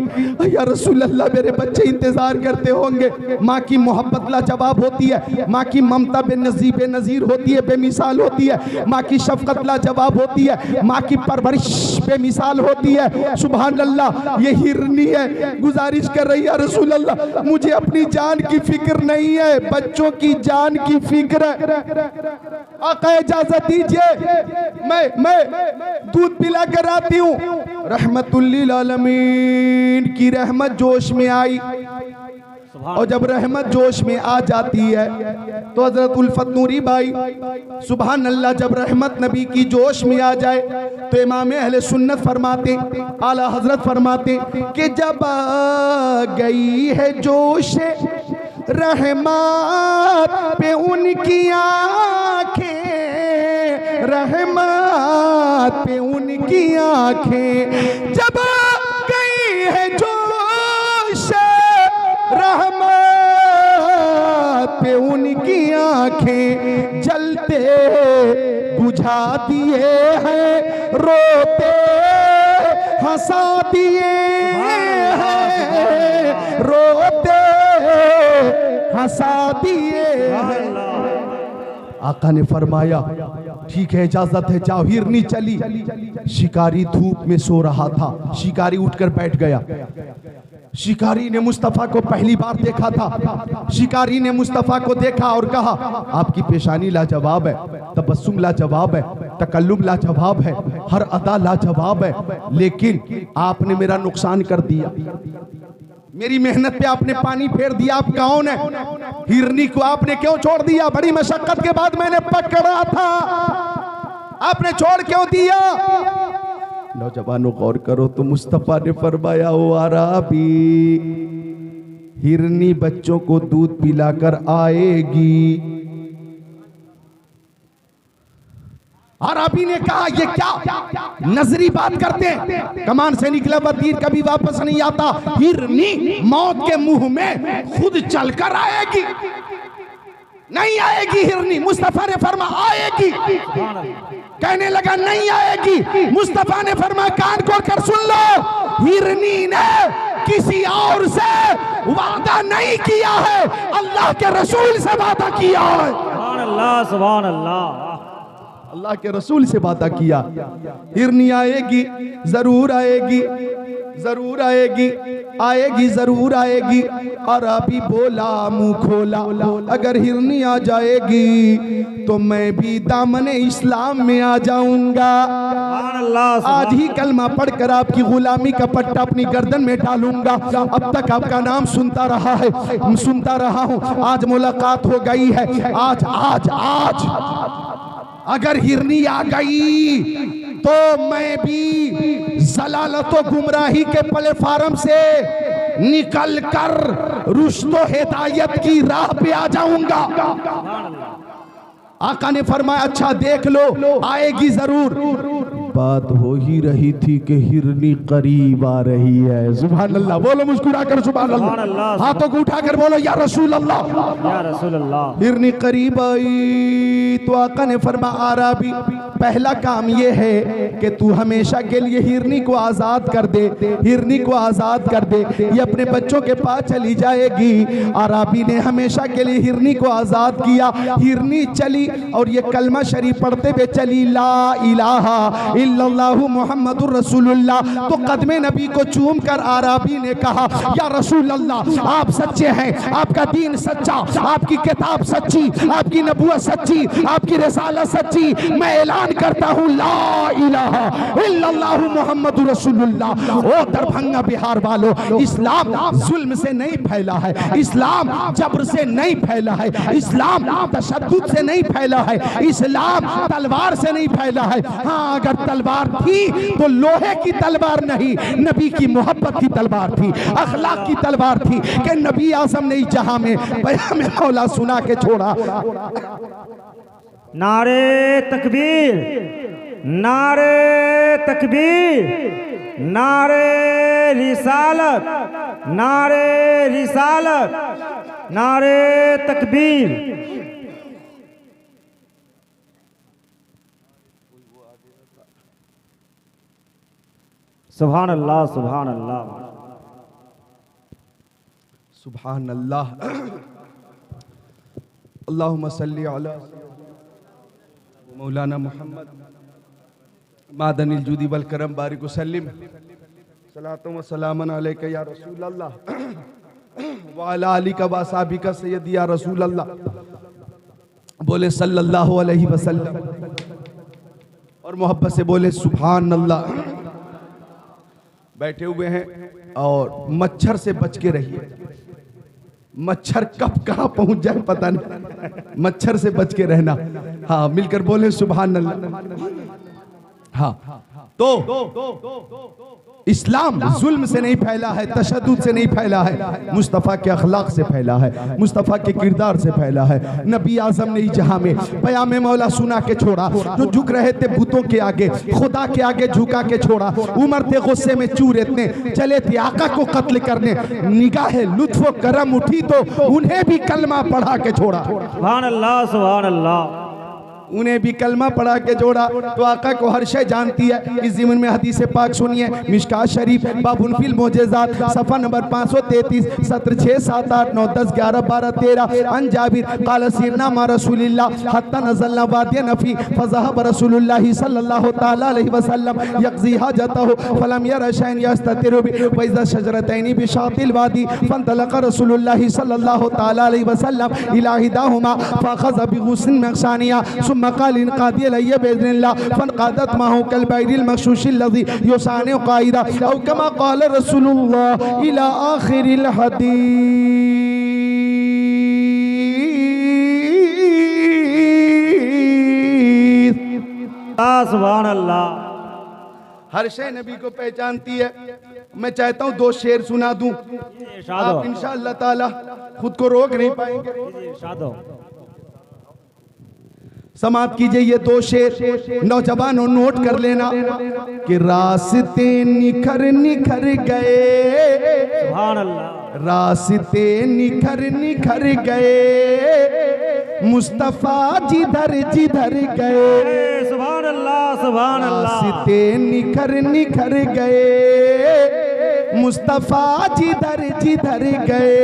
या रसूल अल्लाह, मेरे बच्चे इंतजार करते होंगे। माँ की मोहब्बत लाजवाब होती है, माँ की ममता बेनज़ीर होती है, बेमिसाल होती है, माँ की शफकत लाजवाब होती है, माँ की परवरिश बेमिसाल होती है। सुभान अल्लाह, ये हिरनी है, गुजारिश कर रही है, रसूल अल्लाह मुझे अपनी जान की फिक्र नहीं है, बच्चों की जान की फिक्र है। आका इजाजत दीजिए, मैं दूध पिला कर आती हूँ। रहमतुल लिल आलमीन की रहमत जोश में आई, और जब रहमत जोश में आ जाती है तो हजरत उल्फत नूरी भाई, सुभान अल्लाह, जब रहमत नबी की जोश में आ जाए तो इमाम अहले सुन्नत फरमाते, आला हजरत फरमाते कि जब आ गई है जोश रहमत पे उनकी आंखें, रहमत पे उनकी आंखें, जब गई है जोश रहमत पे उनकी आंखें, जलते बुझा दिए हैं, रोते हंसा दिए हैं, रोते हंसा दिए हैं। आका ने फरमाया ठीक है, इजाजत है, जाओ। हिरनी चली, शिकारी धूप में सो रहा था, शिकारी उठकर बैठ गया। शिकारी ने मुस्तफ़ा को पहली बार देखा था। शिकारी ने मुस्तफ़ा को देखा और कहा, आपकी पेशानी लाजवाब है, तबस्सुम लाजवाब है, तकल्लुम लाजवाब है, हर अदा लाजवाब है, लेकिन आपने मेरा नुकसान कर दिया, मेरी मेहनत पे आपने पानी फेर दिया। आप कौन है? हिरनी को आपने क्यों छोड़ दिया? बड़ी मशक्कत के बाद मैंने पकड़ा था, आपने छोड़ क्यों दिया? नौजवानों गौर करो तो मुस्तफा ने फरमाया, ओ आराबी, हिरनी बच्चों को दूध पिलाकर आएगी। आराबी ने कहा, ये क्या नजरी बात करते हैं, कमान से निकला हुआ तीर कभी वापस नहीं आता। हिरनी मौत के मुंह में खुद चलकर आएगी, नहीं आएगी हिरनी। मुस्तफा ने फरमा आएगी। कहने लगा नहीं आएगी। मुस्तफा ने फरमाया कान खोल कर सुन लो, हिरनी ने किसी और से वादा नहीं किया है, अल्लाह के रसूल से वादा किया है। सुभान अल्लाह, सुभान अल्लाह। अल्लाह के रसूल से वादा किया। हिरनी आएगी, जरूर आएगी, जरूर आएगी, आएगी जरूर आएगी। और अभी बोला मुंह खोला, अगर हिरनी आ जाएगी तो मैं भी दामन इस्लाम में आ जाऊंगा। सुभान अल्लाह। आज ही कलमा पढ़कर आपकी गुलामी का पट्टा अपनी गर्दन में डालूंगा। अब तक आपका नाम सुनता रहा है, सुनता रहा हूं, आज मुलाकात हो गई है। आज आज आज अगर हिरनी आ गई तो मैं भी जलालत और गुमराही के प्लेटफार्म से निकल कर रुश्तो हिदायत की राह पे आ जाऊंगा। आका ने फरमाया अच्छा देख लो, आएगी जरूर। बात हो ही रही थी कि हिरनी करीब आ रही है। सुभान अल्लाह, बोलो मुस्कुरा कर सुभान अल्लाह। हाथों को उठाकर बोलो या रसूल अल्लाह, या रसूल अल्लाह। हिरनी करीब आई तो आका ने फरमाया आराबी, पहला काम ये है कि तू हमेशा के लिए हिरनी को आजाद कर दे, हिरनी को आजाद कर दे, ये अपने बच्चों के पास चली जाएगी। आराबी ने हमेशा के लिए हिरनी को आजाद किया। हिरनी चली और ये कलमा शरीफ पढ़ते हुए चली, ला इलाहा इल्लल्लाहु मुहम्मदुर रसूलुल्लाह। तो कदमे नबी को चूम कर आराबी ने कहा या रसूल अल्लाह, आप सच्चे हैं, आपका दीन सच्चा, आपकी किताब सच्ची, आपकी नबूवत सच्ची, आपकी रिसालत सच्ची। मैं ऐलान करता हूँ ला इलाहा इल्लल्लाहु मुहम्मदुर रसूलुल्लाह। ओ दरभंगा बिहार वालों, इस्लाम जुल्म से नहीं फैला है, इस्लाम जबर से नहीं फैला है, इस्लाम तशद्दुद से नहीं फैला है, इस्लाम तलवार से नहीं फैला है। हाँ अगर तलवार थी तो लोहे की तलवार नहीं, नबी की मोहब्बत की तलवार थी, अखलाक की तलवार थी कि नबी आज़म ने जहां में बयान में मौला सुना के छोड़ा। नारे तकबीर, नारे तकबीर, नारे रिसालत, नारे रिसालत, नारे तकबीर। सुभान अल्लाह, सुभान अल्लाह, सुभान अल्लाह। अल्लाहुम्मा सल्ली अला मौलाना मोहम्मद मादनिल जुदी वल करम बारिक वसल्लिम सलातु व सलामन अलैका या रसूल अल्लाह व अला आलिका व असहाबिका सय्यदी या रसूल अल्लाह। बोले सल्लल्लाहु अलैहि वसल्लम और मोहब्बत से बोले सुभान अल्लाह। बैठे हुए हैं और मच्छर से बच के रहिए, मच्छर कब कहाँ पहुंच जाए पता नहीं, मच्छर से बच के रहना। हाँ मिलकर बोले सुभान अल्लाह। हाँ तो इस्लाम जुल्म से नहीं फैला है, तशद्दुद से नहीं फैला है, मुस्तफ़ा के अखलाक से फैला है, मुस्तफ़ा के किरदार से फैला है। नबी आज़म ने जहाँ में पयामे मौला सुना के छोड़ा, जो झुक रहे थे बुतों के आगे, खुदा के आगे झुका के छोड़ा। उमर थे गुस्से में चूर इतने, चले थे आका को कत्ल करने, निगाह लुत्फ़ करम उठी तो उन्हें भी कलमा पढ़ा के छोड़ा। सुभान अल्लाह, सुभान अल्लाह। उन्हें भी कलमा पढ़ा के जोड़ा। तो आका को हर शय जानती है। इस ज़िमन में हदीस पाक सुनिए, मिशकात शरीफ बाबुल फिल मोजेज़ात सफ़ा नंबर 533 सत्र 6 7 8 9 10 11 12 13 अन जाबिर क़ाल सिरना मा रसूलिल्लाह हत्ता नज़लना वादिय नफ़ी फ़ज़हब रसूलुल्लाह सल्लल्लाहु तआला अलैहि वसल्लम यक़ज़ी हाजतहु फ़लम यरा शैअन यस्ततिरु बि व इज़ा शजरतैनि बिशातिल वादी फ़ंतलक़ रसूलुल्लाह सल्लल्लाहु तआला अलैहि वसल्लम इला हिदाहुमा फ़अख़ज़ बिग़ुस्न मग़शानिया मकाल इनकादी लैया बेज़निल्लाह फनकादत माहू कल बैरिल मखशूशिल लज़ी युसाने क़ाइदा औ कमा क़ाल रसूलुल्लाह इला आखिरिल हदीस। सुभान अल्लाह। हर शय नबी को पहचानती है। मैं चाहता हूँ 2 शेर सुना दूं, आप इंशाअल्लाह ताला खुद को रोक नहीं पाएंगे। समाप्त कीजिए ये 2 शेर, नौजवानों नोट कर लेना कि रास्ते निखर निखर गए, सुभान अल्लाह, रास्ते निखर निखर गए, मुस्तफा जिधर जिधर गए। सुभान अल्लाह, सुभान अल्लाह। रास्ते निखर निखर गए, मुस्तफा जिधर जिधर गए।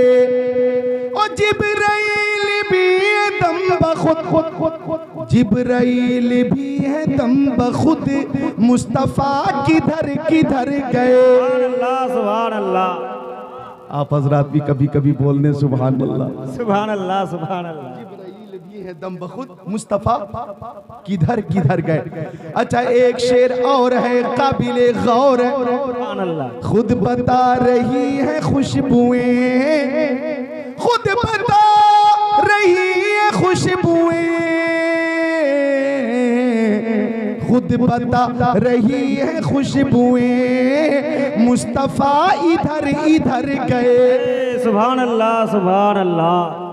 ओ जिब्राइल भी है दम बखुद, जिब्राइल भी है दम बखुद, मुस्तफा किधर किधर गए। सुभान अल्लाह सुभान अल्लाह आप हजरात भी कभी कभी बोलने सुभान अल्लाह। सुभान अल्लाह सुभान अल्लाह। जिब्राइल भी है दम बखुद, मुस्तफा किधर किधर गए। अच्छा एक शेर और है काबिले गौर है। सुभान अल्लाह। खुद बता रही है खुशबुएं, खुद बता रही है खुशबुएं, खुद बता रही है खुशबुएं, मुस्तफा इधर इधर गए। सुभान अल्लाह सुभान अल्लाह।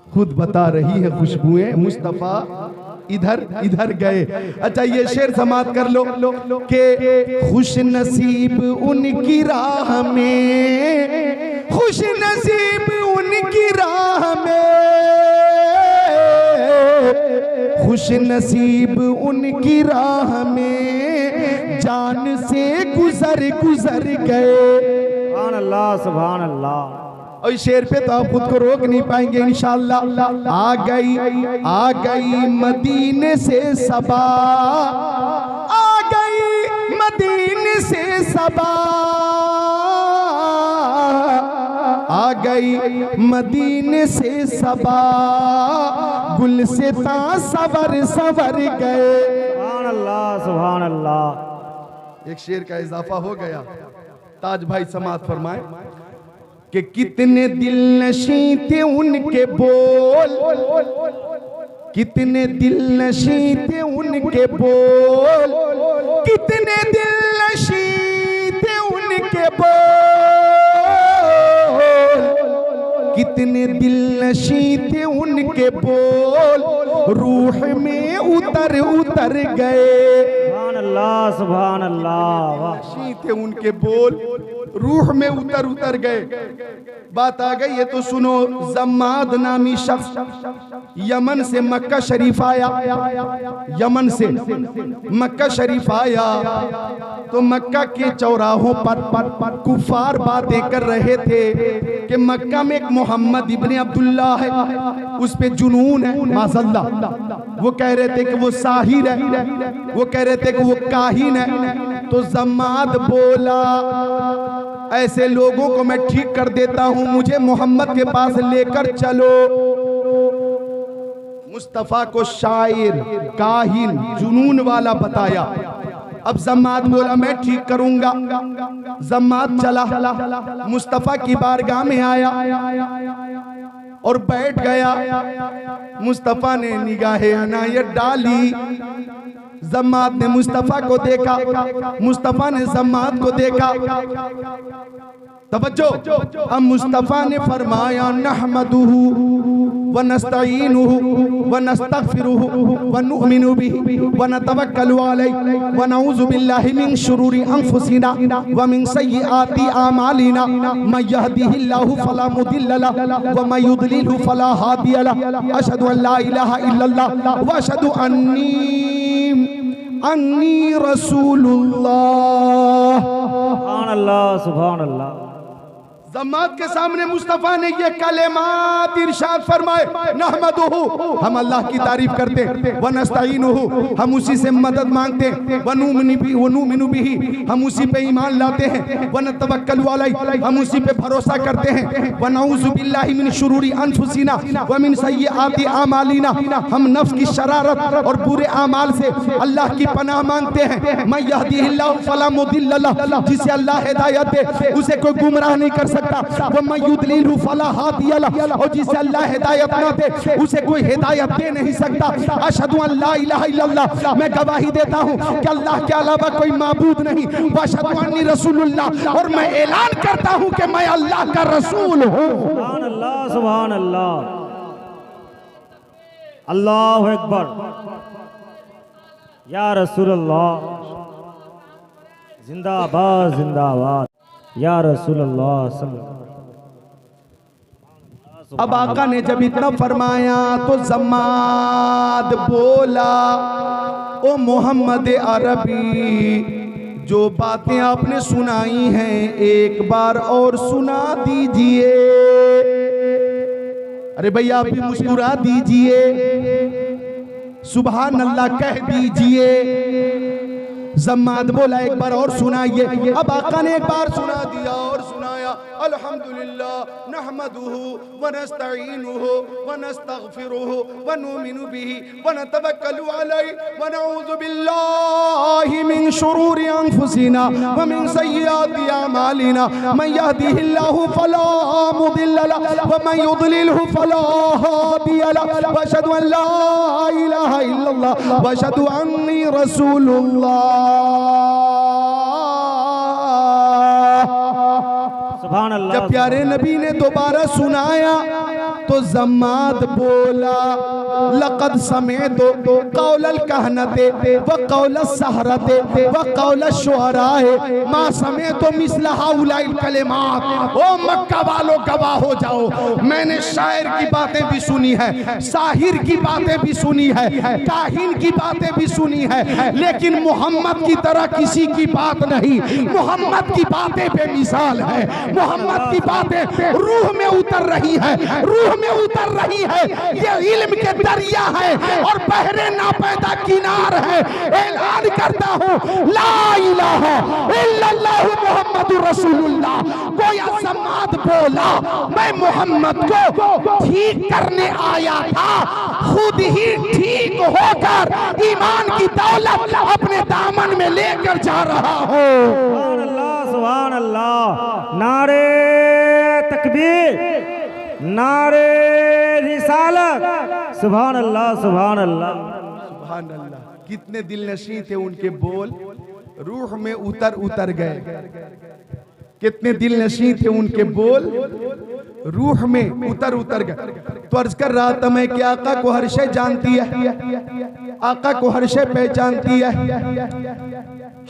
खुद बता रही है खुशबुएं, मुस्तफा इधर इधर गए। अच्छा ये शेर समाप्त कर लो कि खुश नसीब उनकी राह में, खुश नसीब उनकी राह में, खुश नसीब उनकी राह में, जान से गुजर गुजर गए। सुभान अल्लाह सुभान अल्लाह। और इस शेर पे तो आप खुद को रोक नहीं पाएंगे इंशाअल्लाह। आ गई मदीने से सबा, आ गई मदीने से सबा, आ गई मदीने से सबा, गुल से ता सवर सवर गए। सुभान अल्लाह सुभान अल्लाह। एक शेर का इजाफा हो गया। ताज भाई समात फरमाए कि कितने दिल नशी थे उनके बोल, कितने दिल नशी थे उनके बोल, कितने दिल नशी थे उनके बोल, कितने दिल नशी थे उनके बोल, रूह में उतर उतर गए। सुभान अल्लाह सुभान अल्लाह। वाह। नशी थे उनके बोल, रूह में उतर उतर गए। बात आ गई है तो सुनो। जम्माद नामी शख्स यमन से मक्का शरीफ आया, यमन से मक्का शरीफ आया तो मक्का के चौराहों पर कुफार बातें कर रहे थे कि मक्का में एक मोहम्मद इब्ने अब्दुल्ला है, उस पे जुनून है माज़अल्लाह। वो कह रहे थे कि वो साहिर है, वो कह रहे थे कि वो काहिन है। तो जम्माद बोला ऐसे लोगों को मैं ठीक कर देता हूं, मुझे मोहम्मद के पास लेकर चलो। मुस्तफा को शायर, काहिन, जुनून वाला बताया। अब जम्माद बोला मैं ठीक करूंगा। जम्माद चला, मुस्तफा की बारगाह में आया और बैठ गया। मुस्तफा ने निगाहे अनायत डाली, जम्माद ने मुस्तफा को देखा, मुस्तफा ने जम्माद को देखा। तवज्जो। अब मुस्तफा ने फरमाया नहमदुहु व नस्तईनुहु व नस्तगफिरुहु व नुमिनु बिहि व नतवक्कलु अलैहि व नऊज़ु बिल्लाहि मिन शुरूरि अनफुसिना व मिन सय्यिआति आमालिना मन यहदिहिल्लाहु फला मुदिल्ल लहु व मन युद्लिलहु फला हादिय लहु। अशहदु अन ला इलाहा इल्लल्लाह व अशहदु अन्नी रसूलुल्लाह। सुभान अल्लाह सुभान अल्लाह। जम्मात के सामने मुस्तफा ने ये कलेमात इरशाद फरमाए, नहमदुहु हम अल्लाह की तारीफ करते, व नस्तईनुहु हम उसी से मदद मांगते, व नुमिनु बिही हम उसी पे ईमान लाते हैं, व नतवक्कलु अलैहि हम उसी पे भरोसा करते हैं, व नऊज़ु बिल्लाहि मिन शुरूरि अनफुसिना व मिन सय्यिआति आमालिना हम नफ्स की शरारत और बुरे आमाल से अल्लाह की पनाह मांगते हैं। मन यहदिहिल्लाहु फला मुदिल्ल लहु जिसे अल्लाह हिदायत दे उसे कोई गुमराह नहीं कर सकता। व मन युद्लिलहु फला हादिय लहु और जिसे अल्लाह हिदायत ना दे उसे कोई हिदायत दे नहीं सकता। अशहदु अन ला इलाहा इल्लल्लाह मैं गवाही देता हूं कि अल्लाह के अलावा कोई माबूद नहीं। व अशहदु अन्नी रसूलुल्लाह और मैं ऐलान करता हूं कि मैं अल्लाह का रसूल हूं। सुभान अल्लाह सुभान अल्लाह। अल्लाहु अकबर। या रसूलल्लाह जिंदाबाद जिंदाबाद। या रसूलल्लाह अब आका ने जब इतना फरमाया तो जम्माद बोला, ओ मोहम्मद अरबी, जो बातें आपने सुनाई हैं एक बार और सुना दीजिए। अरे भैया आप भी मुस्कुरा दीजिए, सुभान अल्लाह कह दीजिए। जम्माद बोला एक बार और सुनाइए। अब आका ने एक बार सुना दिया और सुनाया, अल्हम्दुलिल्लाह नहमदुहु व नस्तईनुहु व नस्तगफिरुहु व नुमिनु बिही व नतवक्कलु अलैहि व नऊज़ु बिल्लाहि मिन शुरूरि अनफुसिना व मिन सय्यिआति अमालिना मन यहदिहिल्लाहु फला मुदिल्ल लहु व मन युद्लिलहु फला हादिय लहु व अशहदु अन ला इलाहा इल्लल्लाह व अशहदु अन्नी रसूलुल्लाह। सुभान अल्लाह। जब प्यारे नबी ने दोबारा सुनाया तो जम्माद बोला, लक़द समेतो क़ौलल कहनते व क़ौलस सहरते व क़ौलश शुअराए मा समेतो मिस्ल हाउलाइल कलिमात। ओ मक्का वालों गवाह हो जाओ, मैंने शायर की बातें भी सुनी है, साहिर की बातें भी सुनी है, काहिन की बातें भी सुनी है, लेकिन मोहम्मद की तरह किसी की बात नहीं। मोहम्मद की बातें बेमिसाल है, मोहम्मद की बातें रूह में उतर रही है, रूह में उतर रही है। ये इल्म के दरिया है और बहरे नापैदा किनार है। ऐलान करता हूँ ला इलाहा इल्लल्लाह मुहम्मदुर रसूलुल्लाह। गोया जम्माद बोला, मैं मोहम्मद को ठीक करने आया था, खुद ही ठीक होकर ईमान की दौलत अपने दामन में लेकर जा रहा हूँ। सुभान अल्लाह, सुभान अल्लाह। नारे तकबीर, नारे रिसालत। सुभान अल्लाह, सुभान अल्लाह, सुभान अल्लाह। कितने दिल नशीं थे उनके बोल, रूह में उतर उतर गए। कितने दिल नशीं थे उनके बोल, रूह में उतर उतर गए। तो अर्ज कर रहा था मैं कि आका को हर शय जानती है, आका को हर शय पहचानती है।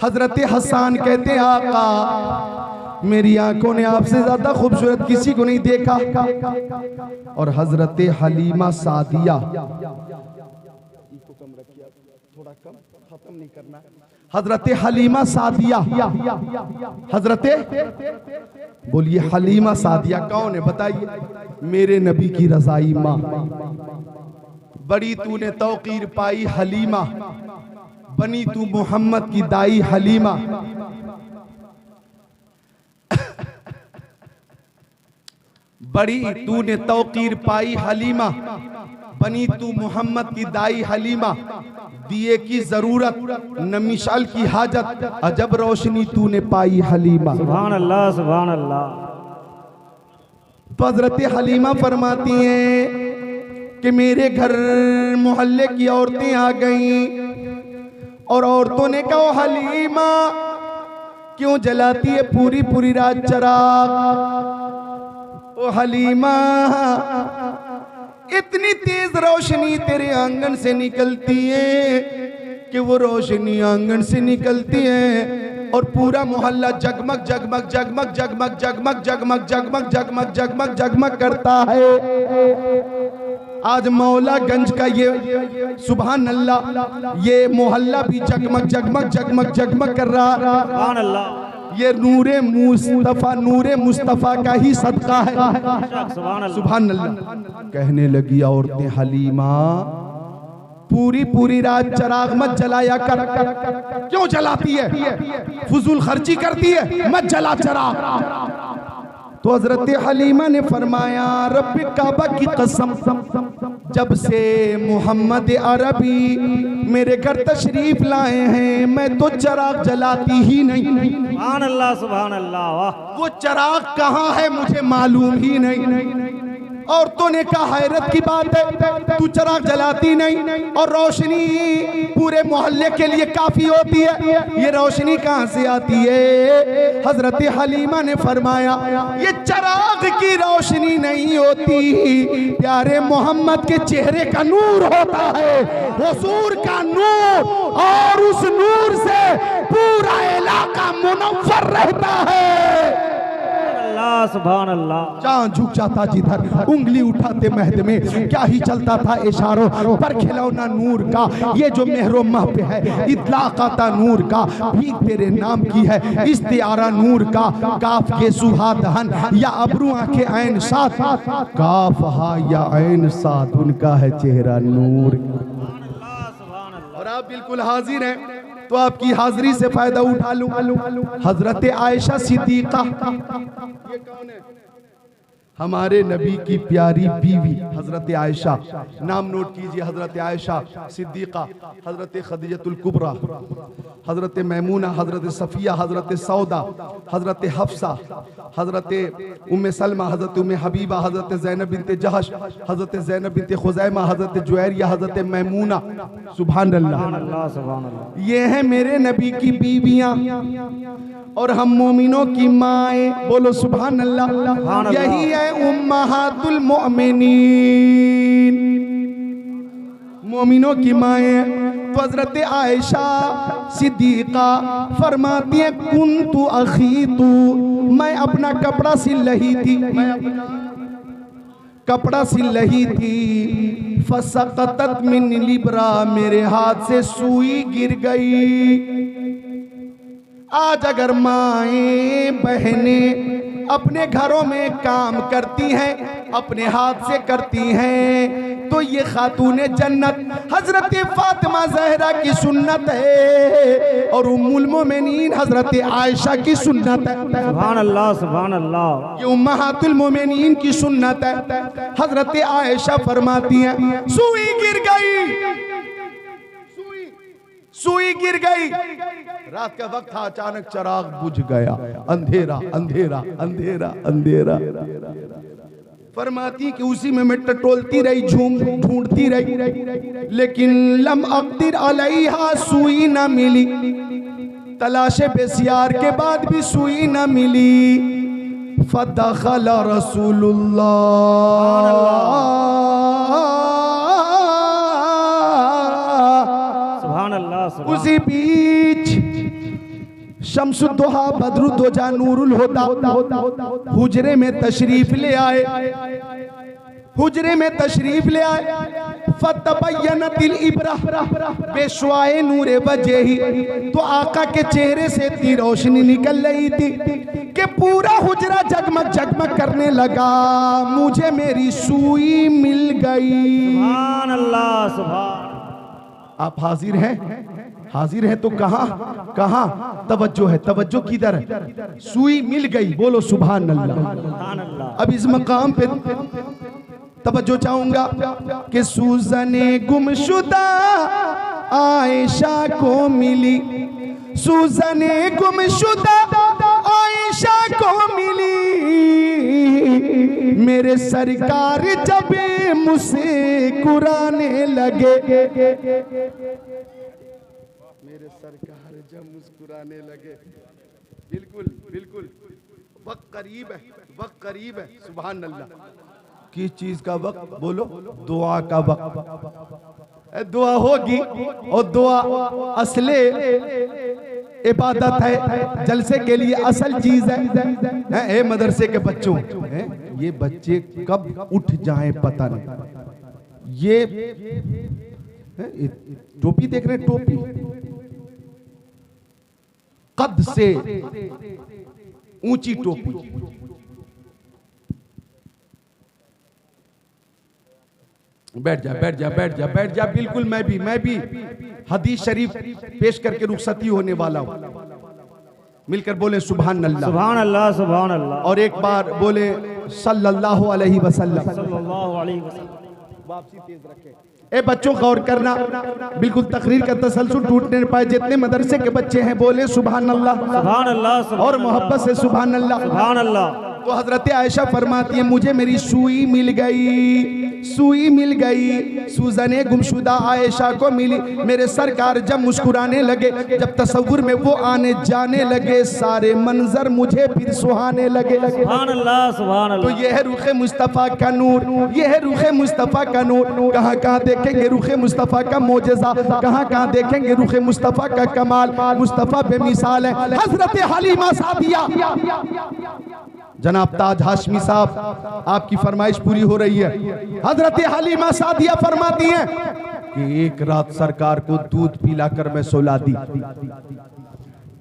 हजरत हसन कहते हैं, आका मेरी आंखों ने आपसे ज्यादा खूबसूरत किसी को नहीं देखा। और हजरत हलीमा सादिया, थोड़ा कम, खत्म नहीं करना। हजरत हलीमा सादिया, हजरत बोलिए हलीमा सादिया कौन है बताइए? मेरे नबी की रजाई माँ। बड़ी तूने तौकीर पाई हलीमा, बनी तू मोहम्मद की दाई हलीमा। बड़ी तूने तौकीर पाई हलीमा, बनी तू मोहम्मद की दाई हलीमा। दिए की जरूरत न मिशाल की हाजत, अजब रोशनी तूने पाई हलीमा। सुभान अल्लाह, सुभान अल्लाह। तो हजरत हलीमा फरमाती हैं कि मेरे घर मोहल्ले की औरतें आ गईं और औरतों ने कहा, हलीमा क्यों जलाती है पूरी पूरी रात चिराग? ओ हलीमा इतनी तेज रोशनी तेरे आंगन से निकलती है कि वो रोशनी आंगन से निकलती है और पूरा मोहल्ला जगमग जगमग जगमग जगमग जगमग जगमग जगमग जगमग जगमग जगमग करता है। आज मौलागंज का ये सुभान अल्लाह, ये मोहल्ला भी जगमग जगमग जगमग जगमग कर रहा। सुभान अल्लाह। ये नूरे मुस्तफा का ही सदका है। सुभान अल्लाह। कहने लगी औरतें, हलीमा पूरी पूरी रात चिराग मत जलाया कर। क्यों जलाती है? फजूल खर्ची करती है, मत जला चिराग। तो हजरत हलीमा ने फरमाया, रब्बे काबा की कसम, जब से मोहम्मद अरबी मेरे घर तशरीफ लाए हैं मैं तो चिराग जलाती ही नहीं। सुभान अल्लाह, सुभान अल्लाह। वाह। वो चिराग कहाँ है मुझे मालूम ही नहीं। औरतों ने कहा, हैरत की बात है, तू चिराग जलाती नहीं और रोशनी पूरे मोहल्ले के लिए काफी होती है, ये रोशनी कहाँ से आती है? हजरत हलीमा ने फरमाया, ये चिराग की रोशनी नहीं होती, प्यारे मोहम्मद के चेहरे का नूर होता है, हुजूर का नूर, और उस नूर से पूरा इलाका मुनव्वर रहता है। अल्लाह सुभान अल्लाह। चांद झुक जाता जिधर, उंगली उठाते महद में, क्या ही चलता था इशारों पर खिलौना नूर का। ये जो मेहरो महब है इतलाक आता नूर का, भीख तेरे नाम की है इस्तिआरा नूर का। काफ के सुहा दहन या अबरू आंखें ऐन साथ, काफ हा या ऐन साथ, उनका है चेहरा नूर। और आप बिल्कुल हाजिर हैं तो आपकी हाजिरी से फायदा उठा लूं। हजरत आयशा सिद्दीका, ये कौन है? हमारे नबी की प्यारी बीवी हजरत आयशा, नाम नोट कीजिए। हजरत आयशा सिद्दीका, हजरत खदीजतुल कुबरा, हजरत मैमूना, हजरत सफिया, हजरत सौदा, हजरत हफ्सा, हजरत उम्मे सलमा, हजरत उम्मे हबीबा, हजरत ज़ैनब बिनते जहश, हजरत ज़ैनब बिनते खुज़ैमा, हजरत जुवैरिया, हजरत मैमूना। सुभान अल्लाह। ये हैं मेरे नबी की बीवियां और हम मोमिनों की माएँ। बोलो सुभान अल्लाह। यही है उम्महातुल मोमिनीन, मोमिनों की माएँ। तो हजरत आयशा सिद्दीका फरमाती है, कुन्तु अखीतु, मैं अपना कपड़ा सिल रही थी, मैं अपना कपड़ा सिल रही थी। फसकतत मिन लिब्रा, मेरे हाथ से सुई गिर गई। आज अगर माएँ बहनें अपने घरों में काम करती हैं, अपने हाथ से करती हैं, तो ये खातूने जन्नत हजरत फातिमा ज़हरा की सुन्नत है और उम्मुल मोमिनीन हजरत आयशा की सुन्नत है। सुभान अल्लाह सुभान अल्लाह। ये उम्महातुल मोमिनीन की सुन्नत है। हजरत आयशा फरमाती हैं, सुई गिर गई, सुई गिर गई। रात का वक्त था, अचानक चिराग बुझ गया। अंधेरा अंधेरा अंधेरा अंधेरा। फरमाती कि उसी में मैं टटोलती रही, ढूंढती रही, लेकिन लम अक़दिर अलैहा, सुई ना मिली। तलाशे बेसियार के बाद भी सुई ना मिली। फदखल रसूलुल्लाह, उसी बीच शम्सुद्दोहा बद्रुद्दोजा नूरुल हुदा हुजरे में तशरीफ ले आए, हुजरे में तशरीफ ले आए। फतबय्यनतिल इब्रा बेशवाए नूरे वजही, तो आका के चेहरे से इतनी रोशनी निकल रही थी कि पूरा हुजरा जगमग जगमग करने लगा। मुझे मेरी सुई मिल गई। सुभान अल्लाह सुभान। आप हाजिर हैं? हाजिर है तो कहाँ कहाँ तवज्जो है? तवज्जो किधर है? सुई मिल गई। बोलो सुभान अल्लाह। अब इस मकाम पे तवज्जो चाहूंगा कि सूजने गुमशुदा आयशा को मिली, सूजने गुमशुदा आयशा को मिली। मेरे सरकार जब मुस्कुराने लगे, मेरे सरकार जब मुस्कुराने लगे। बिल्कुल बिल्कुल, वक्त करीब है, वक्त करीब है। सुभान अल्लाह। किस चीज का वक्त? बोलो, दुआ का वक्त। दुआ होगी और दुआ असले इबादत है, जलसे के लिए असल चीज है। ए मदरसे के बच्चों, ये बच्चे कब उठ जाएं पता नहीं। ये टोपी देख रहे हैं, टोपी कद से ऊंची टोपी। बैठ जा बैठ जा बैठ जा बैठ जा। बिल्कुल मैं भी हदीस शरीफ पेश करके रुखसती होने वाला हूं। मिलकर बोले सुभान अल्लाह, सुभान अल्लाह सुभान अल्लाह। और एक बार बोले सल्लल्लाहु अलैहि वसल्लम। सल्लल्लाहु अलैहि वसल्लम। वापसी तेज रखे। ए बच्चों गौर करना, बिल्कुल तकरीर का तसलसल टूटने पाए। जितने मदरसे के बच्चे हैं बोले सुभान अल्लाह, सुभान अल्लाह और मोहब्बत से सुभान अल्लाह, सुभान अल्लाह। तो हजरत आयशा फरमाती है, मुझे मेरी सुई मिल गई, सुई मिल गई। सूजने गुमशुदा आयशा को मिली। मेरे सरकार जब मुस्कुराने लगे, जब तसव्वुर में वो आने जाने लगे, सारे मंजर मुझे फिर सुहाने लगे। सुभान अल्लाह सुभान अल्लाह। तो ये है रुखे मुस्तफ़ा का नूर, ये है रुखे मुस्तफ़ा का नूर। कहाँ कहाँ देखेंगे रुखे मुस्तफ़ा का मोजज़ा, कहाँ कहाँ देखेंगे रुखे मुस्तफ़ा का कमाल। मुस्तफ़ा बेमिसाल है हजरत हलीमा सादिया। जनाब ताज हाशमी साहब, आपकी फरमाइश पूरी हो रही है। हजरत हलीमा सादिया फरमाती हैं कि एक रात सरकार को दूध पिलाकर मैं सुला दी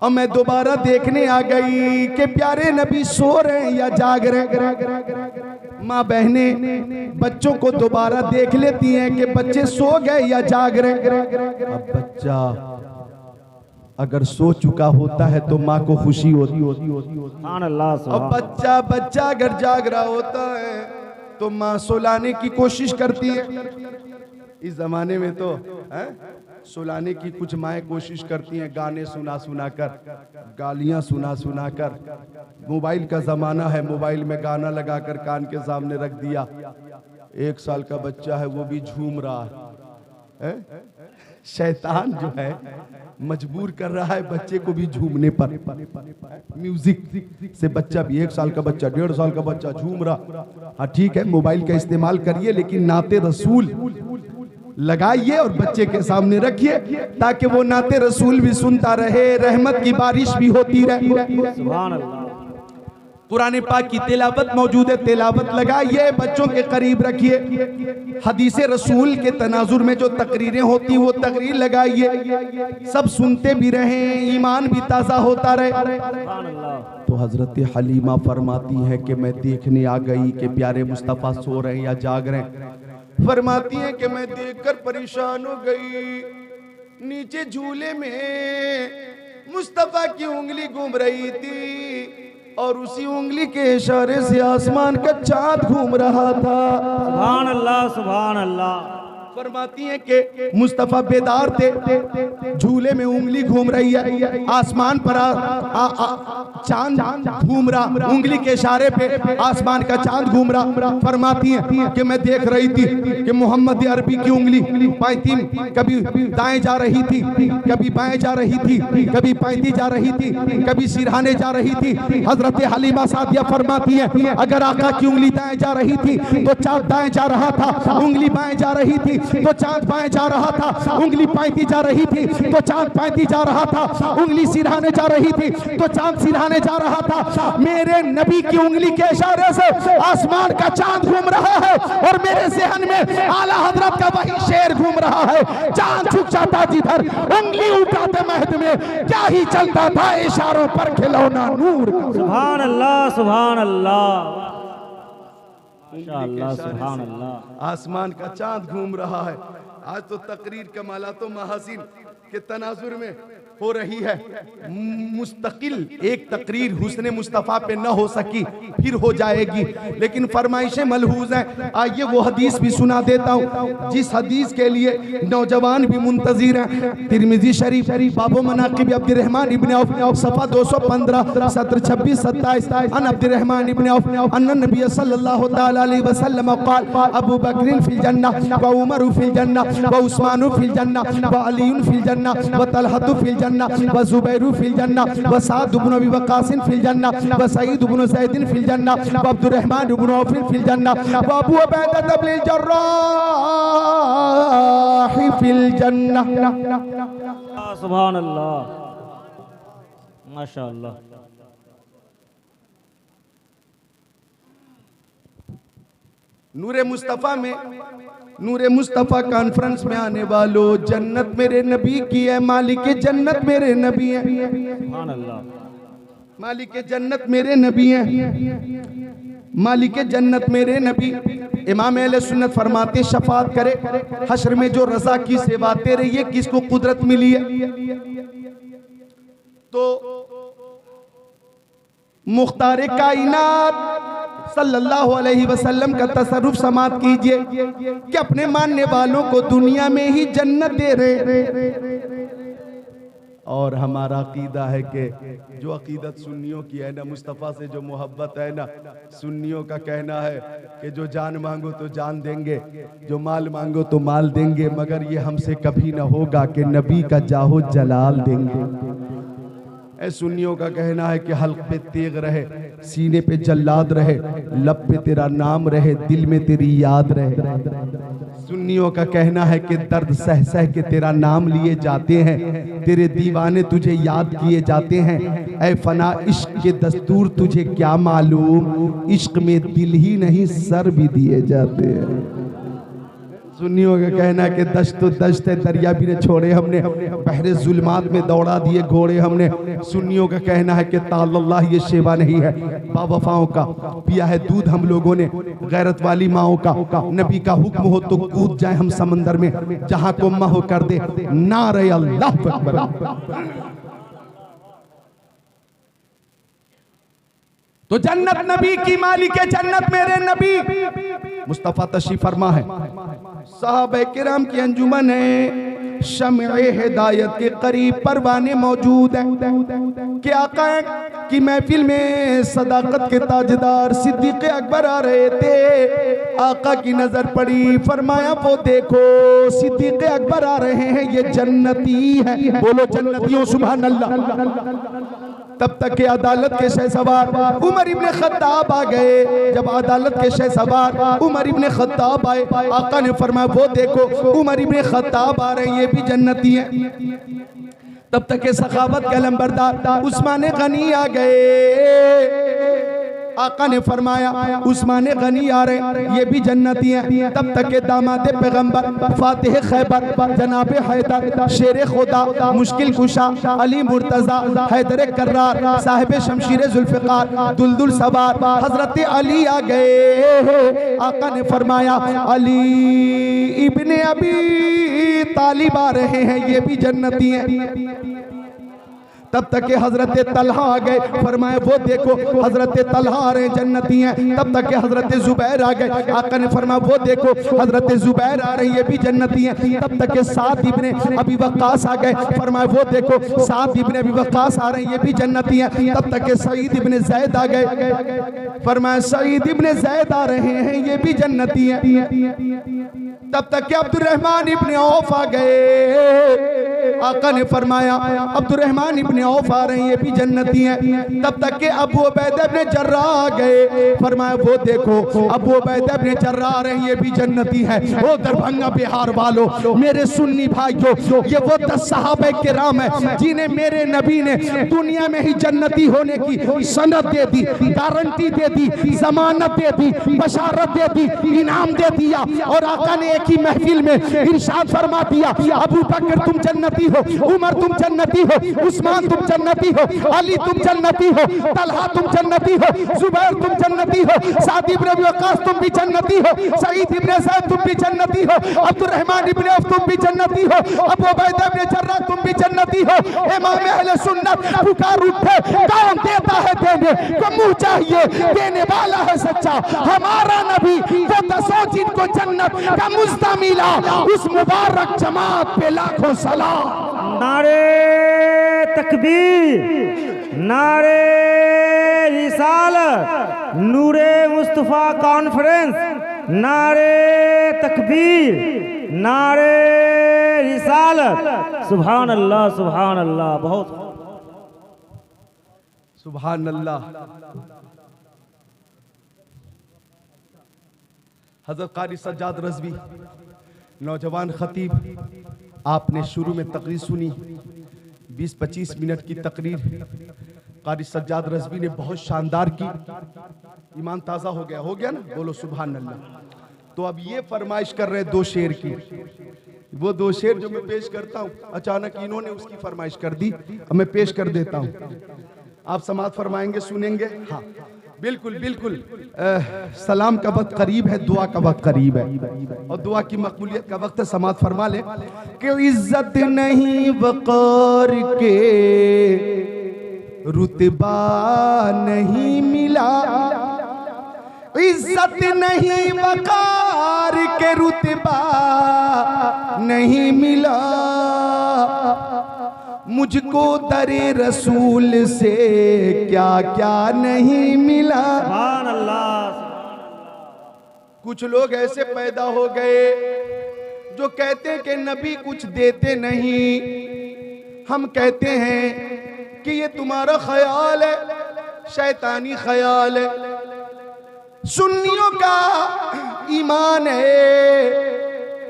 और मैं दोबारा देखने आ गई कि प्यारे नबी सो रहे हैं या जाग रहे हैं। माँ बहनें बच्चों को दोबारा देख लेती हैं कि बच्चे सो गए या जाग रहे हैं। अब बच्चा अगर सो चुका होता है तो माँ को खुशी होती। अब बच्चा अगर जाग रहा होता है तो माँ सुलाने की कोशिश करती है। इस जमाने में तो सुलाने की कुछ माएँ कोशिश करती हैं, गाने सुना कर, गालियां सुना कर। मोबाइल का जमाना है, मोबाइल में गाना लगाकर कान के सामने रख दिया। 1 साल का बच्चा है वो भी झूम रहा है। शैतान जो है मजबूर कर रहा है बच्चे को भी झूमने पर। म्यूजिक से बच्चा भी, 1 साल का बच्चा, 1.5 साल का बच्चा झूम रहा। हाँ ठीक है, मोबाइल का इस्तेमाल करिए, लेकिन नाते रसूल लगाइए और बच्चे के सामने रखिए ताकि वो नाते रसूल भी सुनता रहे, रहमत की बारिश भी होती रहे। सुभान अल्लाह। कुरान पाक की तिलावत मौजूद है, तिलावत लगाइए, बच्चों के करीब रखिए। हदीस रसूल के तनाजुर में जो तकरीरें होती वो तकरीर लगाइए, सब सुनते भी रहें, ईमान भी ताज़ा होता रहे। तो हजरत हलीमा फरमाती है कि मैं देखने आ गई कि प्यारे मुस्तफ़ा सो रहे हैं या जाग रहे हैं। फरमाती है कि मैं देखकर परेशान हो गई। नीचे झूले में मुस्तफ़ा की उंगली घूम रही थी और उसी उंगली के इशारे से आसमान का चांद घूम रहा था। सुभान अल्लाह, सुभान अल्लाह। फरमाती हैं कि मुस्तफ़ा बेदार थे, झूले में उंगली घूम रही है, आसमान पर चांद घूम रहा, उंगली के इशारे पे आसमान का चांद घूम रहा। फरमाती हैं कि मैं देख रही थी कि मोहम्मद अरबी की उंगली पैंती कभी दाएं जा रही थी, कभी बाएं जा रही थी, कभी पैंती जा रही थी, कभी सिरहाने जा रही थी। हजरत हलीमा सादिया फरमाती हैं अगर आका की उंगली दाएं जा रही थी तो चांद दाएं जा रहा था, उंगली बाएं जा रही थी तो चांद बाएं जा रहा था, उंगली पैंती जा रही थी तो चांद पैंती जा रहा था, उंगली सिरहाने जा रही थी तो चांद सिरहाने जा रहा था। मेरे नबी की उंगली के इशारे से आसमान का चांद घूम रहा है और मेरे ज़हन में आला हजरत का वही शेर घूम रहा है। चांद झुक जाता जिधर, उंगली उठाते महद में क्या ही चलता था इशारों पर खिलौना नूर। सुभान अल्लाह, सुभान अल्लाह, माशाअल्लाह, सुभान अल्लाह। आसमान का चांद घूम रहा है। आज तो तकरीर कमाला तो महासिन के तनाजुर में हो रही है। मुस्तकिल एक तकरीर हुस्ने मुस्तफ़ा पे न हो सकी, फिर हो जाएगी, लेकिन फरमाइशें मलहूज हैं। आइए वो हदीस भी सुना देता हूँ जिस हदीस के लिए नौजवान भी मुंतजिर हैं। तिरमिजी शरीफ बाबो मनाकिब अब्दुर्रहमान इब्न औफ सफ़ा 215 सत्र 26 27 अन अब्दुर्रहमान इब्न औफ अन्न नबी सल्लल्लाहु तआला अलैहि वसल्लम क़ाल अबू बकर फिल जन्नह व उमर फिल जन्नह व उस्मान फिल जन्नह व अली फिल जन्नह व तलहा फिल जन्नह व जुबैर फिल जन्नह व साद इब्न अबी वक़ास फिल जन्नह व सईद इब्न ज़ैद फिल जन्नह व अब्दुर्रहमान इब्न औफ फिल जन्नह व अबू उबैदा इब्न जर्राह फिल जन्नह। सुभान अल्लाह, माशाअल्लाह। नूरे मुस्तफ़ा में, नूरे मुस्तफ़ा कॉन्फ्रेंस में आने वालों, जन्नत मेरे नबी की है, मालिक जन्नत मेरे नबी है। सुभान अल्लाह। मालिक जन्नत मेरे नबी हैं, मालिक जन्नत मेरे नबी। इमाम अहले सुन्नत फरमाते शफात करे हश्र में जो रज़ा की सेवाते रही है, किसको कुदरत मिली है? तो मुख्तार कायनात सल्लल्लाहु अलैहि वसल्लम का तसर्रुफ समात कीजिए कि अपने मानने वालों को दुनिया में ही जन्नत दे रहे। और हमारा अकीदा है कि जो अकीदत सुन्नियों की है ना, मुस्तफ़ा से जो मोहब्बत है ना, सुन्नियों का कहना है कि जो जान मांगो तो जान देंगे, जो माल मांगो तो माल देंगे, मगर ये हमसे कभी ना होगा कि नबी का जाहो जलाल देंगे। ऐ सुन्नियों का कहना है कि हल्क पे तेग रहे, सीने पे जल्लाद रहे, लब पे तेरा नाम रहे, दिल में तेरी याद रहे। सुन्नियों का कहना है कि दर्द सह सह के तेरा नाम लिए जाते हैं, तेरे दीवाने तुझे याद किए जाते हैं। ऐ फना इश्क के दस्तूर तुझे क्या मालूम, इश्क में दिल ही नहीं सर भी दिए जाते हैं। सुन्नियों का कहना है कि दश्त तो दश्त है, दरिया भी ने छोड़े हमने, बहरे जुल्मात में दौड़ा दिए घोड़े हमने। सुन्नियों का कहना है कि ताल्लल्लाह ये शेवा नहीं है बावफाओं का, पिया है दूध हम लोगों ने गैरत वाली माओं का। नबी का हुक्म हो तो कूद जाए हम समंदर में, जहां को महो कर दे नारे अल्लाह अकबर। तो जन्नत नबी की मालिक जन्नत मेरे नबी मुस्तफ़ा तशरीफ फरमा है। साहबे किराम की अंजुमन है, शम्ए हिदायत के करीब परवाने मौजूद हैं कि आका की महफिल में सदाकत के ताजदार सिद्दीक़ अकबर आ रहे थे। आका की नजर पड़ी, फरमाया वो देखो सिद्दीक़ अकबर आ रहे हैं, ये जन्नती है। बोलो जन्नतियों सुभान अल्लाह। तब तक के अदालत के शहसवार उमर इब्ने खत्ताब आ गए। जब अदालत के शहसवार उमर इब्ने खत्ताब आए, आका ने फरमाया वो देखो उमर इब्ने खत्ताब आ रहे हैं, ये भी जन्नती हैं। तब तक के सखावत के अलमबरदार उस्मान गनी आ गए। आका ने फरमाया उस्मान गनी आ रहे, ये भी जन्नती हैं। तब तक के दामाद पैगंबर फातिह खैबर जनाब हैदर शेर खुदा मुश्किल कुशा अली मुर्तजा हैदर कर्रार साहिब शमशीर जुल्फ़िकार दुलदुल सवार हजरत अली आ गए। आका ने फरमाया अली इब्ने अबी तालिब आ रहे हैं, ये भी जन्नती हैं। तब तक के हजरत तलहा आ गए, फरमाया वो देखो हजरत तलहा आ रहे हैं, जन्नती हैं। तब तक के हजरत जुबैर आ गए, आका ने फरमाया वो देखो हजरत जुबैर आ रहे हैं, ये भी जन्नती हैं। तब तक के साद इब्ने अबी वक्कास आ गए, फरमाया वो देखो साद इब्ने अबी वक्कास आ रहे हैं, ये भी जन्नती हैं। तब तक के सईद इब्ने ज़ैद आ गए, फरमाया सईद इब्ने ज़ैद आ रहे हैं, ये भी जन्नती हैं। तब तक के अब्दुर्रहमान इब्ने औफ आ गए, आका ने फरमाया अब्दुर्रहमान इब्ने औफ आ रहे हैं, ये भी जन्नती हैं। तब तक के अबू उबैदा इब्ने जर्राह आ गए, फरमाया वो देखो अबू उबैदा इब्ने जर्राह आ रहे हैं, ये भी जन्नती हैं। ओ दरभंगा बिहार वालों, मेरे सुन्नी भाइयों, ये वो 10 सहाबे किराम है जिन्हें मेरे नबी ने दुनिया में ही जन्नती होने की सनद दे दी, गारंटी दे दी, जमानत दे दी, बशारत दे दी, इनाम दे दिया। और आका ने एक ही महफिल में इरशाद फरमा दिया, अबू बकर तुम जन्नती हो, उमर तुम जन्नती हो, उस्मान तुम जन्नती हो, अली तुम जन्नती हो, तलहा तुम जन्नती हो, जुबैर तुम जन्नती हो, साद इब्ने अबी वक्कास तुम भी जन्नती हो, सईद इब्ने ज़ैद तुम भी जन्नती हो, अब्दुर्रहमान इब्ने औफ तुम भी जन्नती हो, अबू उबैदा इब्ने जर्राह तुम भी जन्नती हो। इमाम अहले सुन्नत पुकार उठे, कौन देता है देने को मुंह चाहिए, देने वाला है सच्चा हमारा नबी, वो 10 जिनको जन्नत का मुझदा मिला, उस मुबारक जमात पे लाखों सलाम। नारे तकबीर, नारे रिसालत, नूरे मुस्तफ़ा कॉन्फ्रेंस, नारे तकबीर, नारे रिसालत। सुभान अल्लाह सुभान अल्लाह, बहुत सुभान अल्लाह। हज़रत क़ारी सज्जाद रज़वी नौजवान खतीब, आपने शुरू में तकरीर सुनी, 20-25 मिनट की तकरीर क़ारी सज्जाद रज़वी ने बहुत शानदार की। ईमान ताज़ा हो गया ना, बोलो सुभान अल्लाह। तो अब ये फरमाइश कर रहे 2 शेर की, वो 2 शेर जो मैं पेश करता हूँ, अचानक इन्होंने उसकी फरमाइश कर दी, अब मैं पेश कर देता हूँ। आप समाअत फरमाएंगे, सुनेंगे? हाँ बिल्कुल बिल्कुल। सलाम का वक्त करीब है, दुआ का वक्त करीब है, और दुआ की मकबूलियत का वक्त है। समाअत फरमा ले कि इज्जत नहीं वक़ार के रुतबा नहीं मिला, इज्जत नहीं वक़ार के रुतबा नहीं मिला, मुझको दरे रसूल से क्या क्या नहीं मिला। सुभान अल्लाह। कुछ लोग ऐसे पैदा हो गए जो कहते हैं कि नबी कुछ देते नहीं। हम कहते हैं कि ये तुम्हारा ख्याल है, शैतानी ख्याल है। सुन्नियों का ईमान है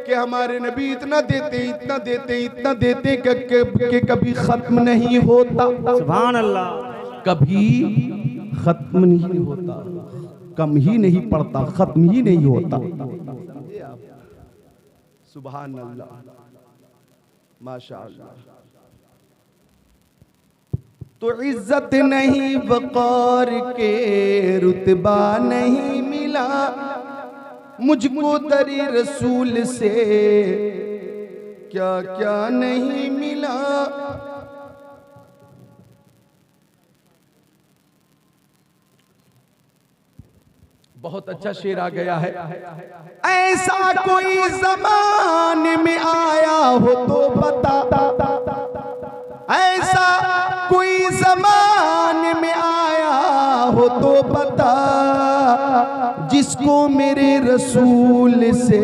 कि हमारे नबी इतना देते इतना देते इतना देते कि कभी खत्म नहीं होता। सुभान अल्लाह। कभी खत्म नहीं होता, कम ही नहीं पड़ता, खत्म ही नहीं होता। सुभान अल्लाह, माशाअल्लाह। तो इज्जत नहीं वक़ार के रुतबा नहीं मिला मुझको दरे रसूल से, क्या क्या नहीं मिला। बहुत अच्छा शेर आ गया है। ऐसा कोई ज़माने में आया हो तो बता, ऐसा कोई ज़माने में आया हो तो बता, जिसको मेरे रसूल से,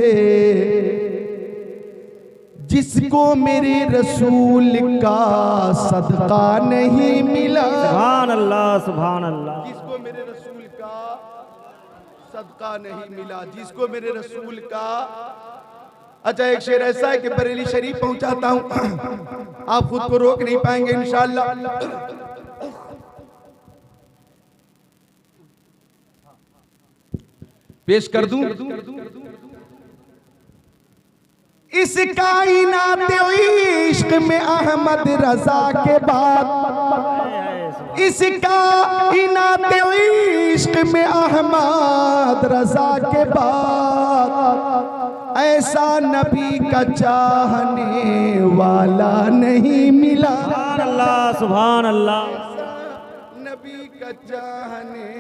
जिसको मेरे रसूल का सदका नहीं मिला। सुभान अल्लाह, सुभान अल्लाह। जिसको मेरे रसूल का सदका नहीं मिला, जिसको मेरे रसूल का। अच्छा, एक शेर ऐसा है कि बरेली शरीफ पहुंचाता हूं, आप खुद को रोक नहीं पाएंगे इंशाअल्लाह। पेश कर दूं। इस कायनात इश्क में अहमद रजा के बाद, इस कायनात इश्क में अहमद रजा के बाद, ऐसा नबी का चाहने वाला नहीं मिला। सुभान अल्लाह, सुभान अल्लाह। नबी का चाहने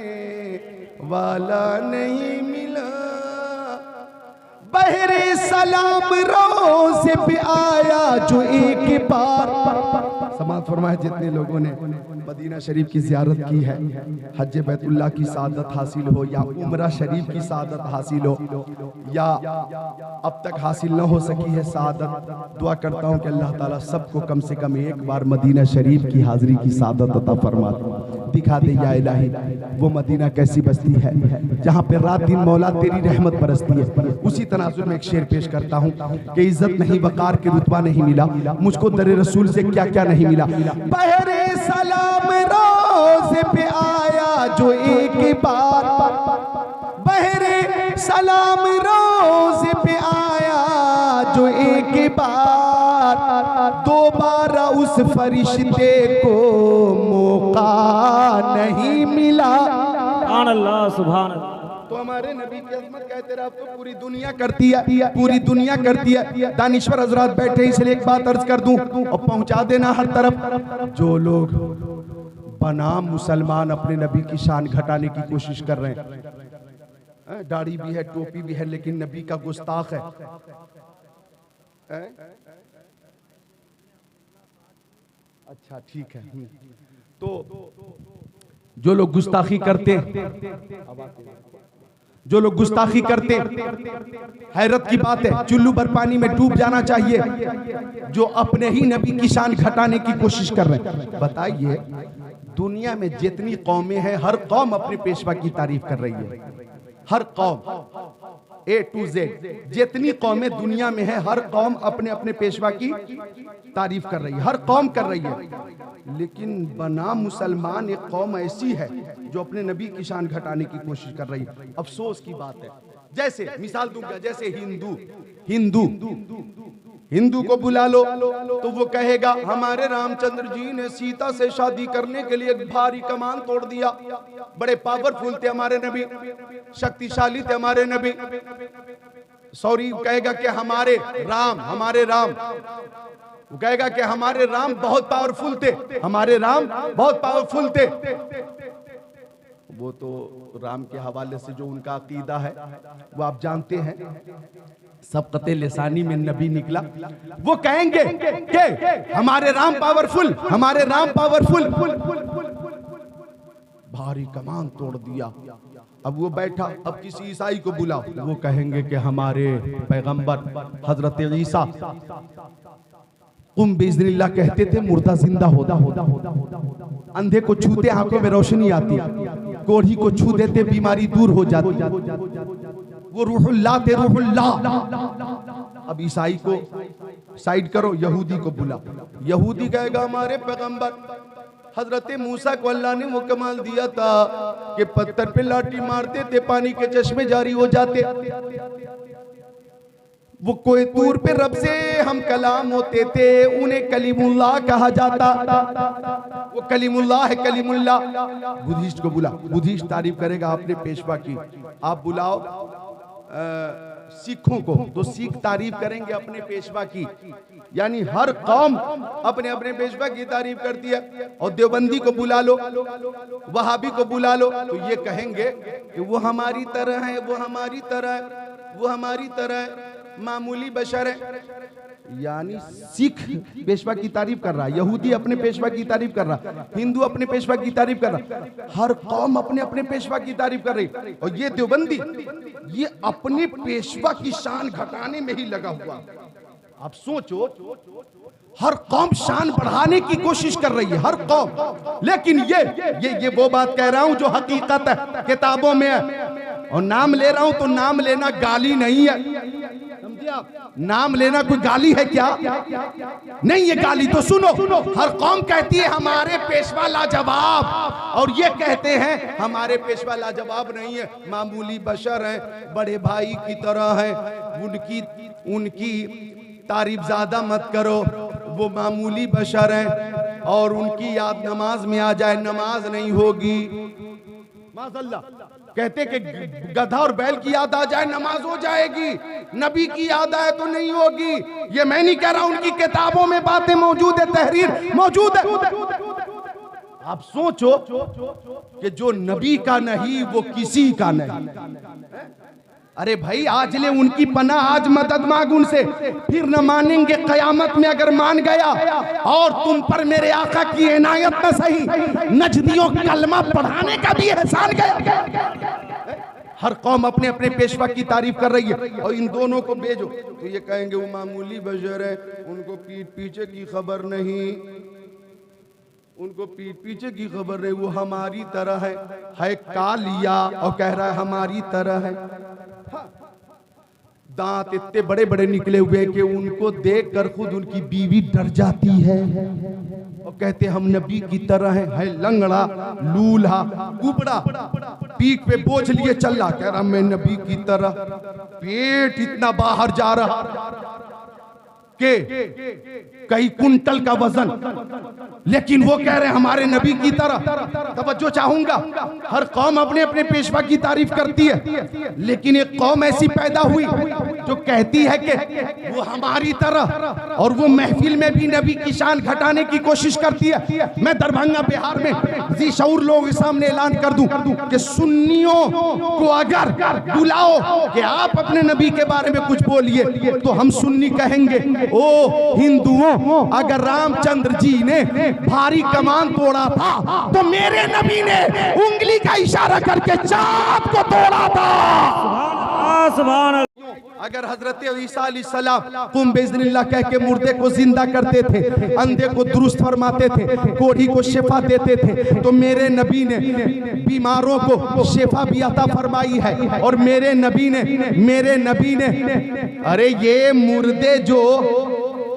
वाला नहीं मिला। बहरे सलाम रोज़ पे आया जो एक बार। समात फरमाए, जितने लोगों ने मदीना शरीफ की ज़ियारत की है, हज बैतुल्लाह की सादत हासिल हो या उम्रा शरीफ की सादत हासिल हो, या अब तक हासिल न हो सकी है सादत, दुआ करता हूँ कि अल्लाह ताला सबको कम से कम एक बार मदीना शरीफ की हाज़िरी की सादत अता फरमा दिखा दे। या इलाही, वो मदीना कैसी बस्ती है जहाँ पे रात दिन मौला तेरी रहमत बरसती है। उसी तनाजुर में एक शेर पेश करता हूँ कि इज्जत नहीं, वकार के रुतबा नहीं मिला मुझको दरे रसूल से, क्या क्या नहीं मिला। बहरे सलाम रोज़ पे आया जो एक बार, बहरे सलाम रोज़ पे आया जो एक बार, दोबारा उस फरिश्ते को मौका नहीं मिला। सुभान अल्लाह, सुभान अल्लाह। तो हमारे नबी की अज़मत कहते रहा तो पूरी दुनिया करती है, पूरी दुनिया करती है। दानिश्वर हजरात बैठे, इसलिए एक बात अर्ज कर दूं और पहुंचा देना हर तरफ। जो लोग बनाम मुसलमान अपने नबी की शान घटाने की कोशिश कर रहे हैं, दाढ़ी भी है, टोपी भी है, लेकिन नबी का गुस्ताख है। अच्छा, ठीक है। तो जो लोग गुस्ताखी करते, जो लोग गुस्ताखी करते, हैरत की बात है, चुल्लू भर पानी में डूब जाना चाहिए जो अपने ही नबी की शान घटाने की कोशिश कर रहे हैं। बताइए, दुनिया में जितनी कौमें हैं, हर कौम अपने पेशवा की तारीफ कर रही है। हर कौम A to Z, जितनी कौमें दुनिया में हैं, हर कौम अपने अपने पेशवा की तारीफ कर रही है, हर कौम कर रही है। लेकिन बनाम मुसलमान एक कौम ऐसी है जो अपने नबी की शान घटाने की कोशिश कर रही है। अफसोस की बात है, जैसे मिसाल दूंगा, जैसे हिंदू को बुला लो तो वो कहेगा हमारे रामचंद्र जी ने सीता से शादी करने के लिए एक भारी कमान तोड़ दिया, बड़े पावरफुल थे हमारे नबी, शक्तिशाली थे हमारे नबी। सॉरी, कहेगा कि हमारे राम, वो कहेगा कि हमारे राम बहुत पावरफुल थे, हमारे राम बहुत पावरफुल थे। वो तो राम के हवाले से जो उनका अकीदा है वो आप जानते हैं, सबकते लिसानी में नबी निकला। वो कहेंगे कि हमारे राम पावरफुल, हमारे राम पावरफुल, भारी कमान तोड़ दिया। अब वो बैठा, अब किसी ईसाई को बुलाओ, वो कहेंगे कि हमारे पैगंबर हजरत ईसा कुम बिइज़्निल्लाह कहते थे मुर्दा जिंदा होता, अंधे को छूते आंखों में रोशनी आती, कोढ़ी को छू देते बीमारी दूर हो जाती। वो रूहुल्लाह थे, रूहुल्लाह। अब ईसाई को साइड करो, यहूदी को बुला। यहूदी कहेगा हमारे पैगंबर हजरत मूसा को अल्लाह ने वो कमाल दिया था कि पत्थर पे लाठी मारते थे पानी के चश्मे जारी हो जाते, वो कोई तूर पे रब से हम कलाम होते थे, उन्हें कलीमुल्लाह कहा जाता, वो कलीमुल्लाह है, कलीमुल्लाह। बुद्धिस्ट को बुला, बुद्धिस्ट तारीफ करेगा आपने पेशवा की। आप बुलाओ सिखों को, तो सिख तारीफ करेंगे अपने पेशवा की। यानी हर कौम अपने अपने पेशवा की तारीफ करती है। और देवबंदी को बुला लो, वहाबी को बुला लो, तो ये कहेंगे कि वो हमारी तरह है, वो हमारी तरह है, वो हमारी तरह है, मामूली बशर है। यानी सिख पेशवा की तारीफ कर रहा है, यहूदी अपने पेशवा की तारीफ कर रहा है, हिंदू अपने पेशवा की तारीफ कर रहा है, हर कौम अपने अपने पेशवा की तारीफ कर रही। और ये देवबंदी ये अपने पेशवा की शान घटाने में ही लगा हुआ। आप सोचो, हर कौम शान बढ़ाने की कोशिश कर रही है, हर कौम। लेकिन ये वो बात कह रहा हूं जो हकीकत है, किताबों में है। और नाम ले रहा हूं तो नाम लेना गाली नहीं है, समझिए आप। नाम लेना कोई गाली है क्या? नहीं, ये गाली तो सुनो। हर कौम कहती है हमारे पेशवा लाजवाब, और ये कहते हैं हमारे पेशवा लाजवाब नहीं है, मामूली बशर हैं, बड़े भाई की तरह हैं। उनकी तारीफ ज्यादा मत करो, वो मामूली बशर हैं। और उनकी याद नमाज में आ जाए, नमाज नहीं होगी। माज़अल्लाह कहते कि गधा और बैल की याद आ जाए, नमाज हो जाएगी। नबी की याद आए तो नहीं होगी। ये मैं नहीं कह रहा, उनकी किताबों में बातें मौजूद है, तहरीर मौजूद है। आप सोचो कि जो नबी का नहीं वो किसी का नहीं। अरे भाई, आज ले उनकी पनाह, आज मदद मांग उनसे, फिर न मानेंगे कयामत में। अगर मान गया और तुम पर मेरे आका की इनायत न सही, नजदियों कलमा पढ़ाने का भी एहसान गया। हर कौम अपने अपने पेशवा की तारीफ कर रही है। और इन दोनों को भेजो तो ये कहेंगे वो मामूली बशर है, उनको पीठ पीछे की खबर नहीं, उनको पीठ पीछे की खबर नहीं, वो हमारी तरह है कालिया, और कह रहा है हमारी तरह है। दांत इतने बड़े बड़े निकले हुए कि उनको देखकर खुद उनकी बीवी डर जाती है। और कहते हम नबी की तरह है लंगड़ा, लूल्हा, कुबड़ा, पीठ पे बोझ लिए चल रहा, कह रहा मैं नबी की तरह। पेट इतना बाहर जा रहा के कई कुंटल का वजन, लेकिन वो कह रहे हैं हमारे नबी की तरह। तवज्जो चाहूंगा, हर कौम अपने अपने पेशवा की तारीफ करती है, लेकिन एक कौम ऐसी पैदा हुई जो कहती है कि वो हमारी तरह, और वो महफिल में भी नबी की शान घटाने की कोशिश करती है। मैं दरभंगा बिहार में जी शऊर लोगों के सामने ऐलान कर दूं कि सुन्नियों को अगर बुलाओ कि आप अपने नबी के बारे में कुछ बोलिए, तो हम सुन्नी कहेंगे ओ हिंदुओं, अगर रामचंद्र जी ने भारी कमान तोड़ा था तो मेरे नबी ने उंगली का इशारा करके चाँद को तोड़ा था। सुभान अल्लाह। अगर हजरत ईसा अलैहिस्सलाम कुम बिइज़्निल्लाह कह के मुर्दे को जिंदा करते थे, अंधे को दुरुस्त फरमाते थे, कोढ़ी को शिफा देते थे, तो मेरे नबी ने बीमारों को शिफा भी अता फरमाई है। और मेरे नबी ने अरे ये मुर्दे जो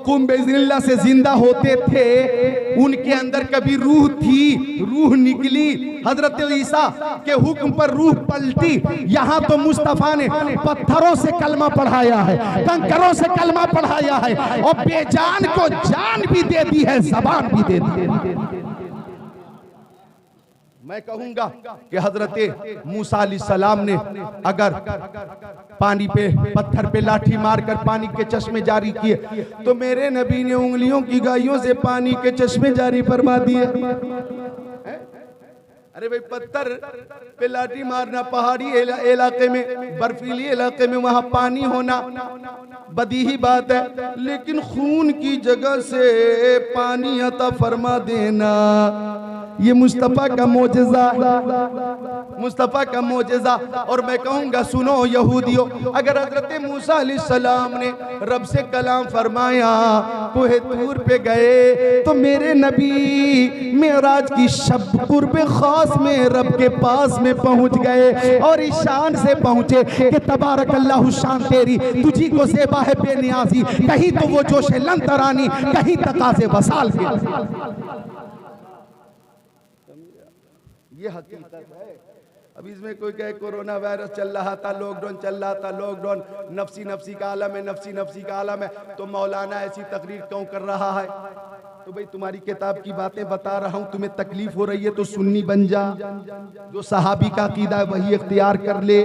कुम बिइज़्निल्लाह से जिंदा होते थे, उनके अंदर कभी रूह थी, रूह निकली, हजरत ईसा के हुक्म पर रूह पलटी। यहाँ तो मुस्तफा ने पत्थरों से कलमा पढ़ाया है, कंकरों से कलमा पढ़ाया है, और बेजान को जान भी दे दी है, जबान भी दे दी है। मैं कहूंगा कि हजरत मूसा अलैहिस्सलाम ने अगर पानी पे पत्थर पे लाठी मारकर पानी के चश्मे जारी किए, तो मेरे नबी ने उंगलियों की गायों से पानी के चश्मे जारी फरमा दिए। अरे भाई, पत्थर पे लाठी मारना, पहाड़ी इलाके में, बर्फीली इलाके में वहां पानी होना बदीही बात है, लेकिन खून की जगह से पानी अता फरमा देना, ये मुस्तफा का मोजज़ा, मुस्तफा का मोजज़ा। और मैं कहूंगा सुनो यहूदियों, अगर हजरत मूसा अलैहिस्सलाम ने रब से कलाम फरमाया, कोहे तूर पे गए, तो मेरे नबी मेराज की शब कुर्ब खास लिबास में रब के पास में पहुंच गए और इस शान से पहुंचे कि तबारक अल्लाह शान तेरी, तुझी को ज़ेबा है बेनियाजी, कहीं तो वो जोश लन तरानी, कहीं तकाज़े वसाल के। ये हकीकत है। अब इसमें कोई कहे कोरोना वायरस चल रहा था, लॉकडाउन चल रहा था, लॉकडाउन नफसी नफसी का आलम है, नफसी नफसी का आलम है, तो मौलाना ऐसी तकरीर क्यों कर रहा है? तो भाई तुम्हारी किताब की बातें बता रहा हूं, तुम्हें तकलीफ हो रही है तो सुन्नी बन जा, जो सहाबी का अकीदा है वही इख्तियार कर ले,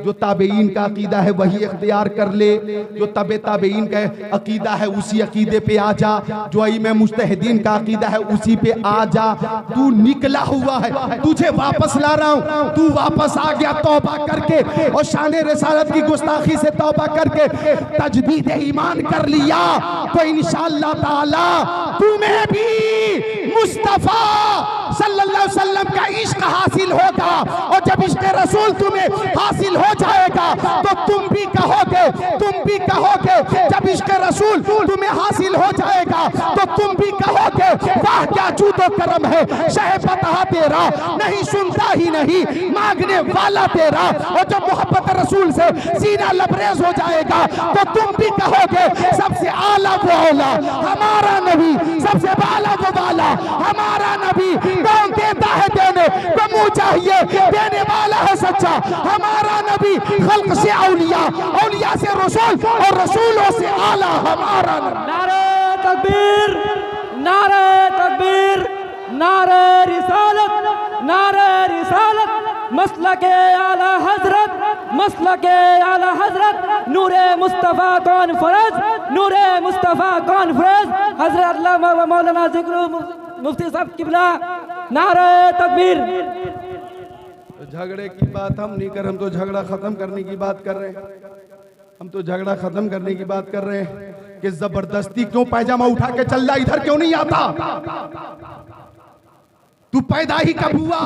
जो ताबेईन का अकीदा है वही इख्तियार कर ले, जो तबे ताबेईन का अकीदा है उसी अकीदे पे आ जा, जो अइमे मुज्तहिदीन का अकीदा है उसी पे आ जा। तू निकला हुआ है, तुझे वापस ला रहा हूं, तू वापस आ गया तौबा करके और शान रिसालत की गुस्ताखी से तौबा करके तजदीद ईमान कर लिया तो इंशाअल्लाह ताला तुम्हें भी मुस्तफा सल्लल्लाहु अलैहि वसल्लम का इश्क हासिल होगा, और जब इश्क रसूल तुम्हें हासिल हो जाएगा तो तुम भी कहोगे, जब इश्क रसूल तुम्हें हासिल हो जाएगा तो तुम भी कहोगे वाह क्या जूदो करम है, शह बता तेरा नहीं सुनता ही नहीं मांगने वाला तेरा। और जब मोहब्बत रसूल से सीना लबरेज हो जाएगा तो तुम भी कहोगे सबसे आला वो आला हमारा नबी, सबसे बाला वो बाला हमारा नबी। कौन देता है देने को मुंह चाहिए, देने वाला है सच्चा हमारा नबी। खल्क से औलिया, औलिया से रसूल और रसूलों से आला हमारा नबी। नारे तकबीर, नारे तकबीर, नारे रिसालत, नारे रिसालत, मसलके आला हजरत, मसलके आला हजरत, नूरे मुस्तफ़ा कॉन्फ्रेंस, नूरे मुस्तफ़ा कॉन्फ्रेंस, हजरत अल्लामा मौलाना जिक्र मुफ्ती साहब किबला, नारे तकबीर। झगड़े की बात हम नहीं कर, हम तो झगड़ा खत्म करने की बात कर रहे हैं, हम तो झगड़ा खत्म करने की बात कर रहे हैं कि जबरदस्ती क्यों पैजामा उठा के चल रहा, इधर क्यों नहीं आता? तू पैदा ही कब हुआ?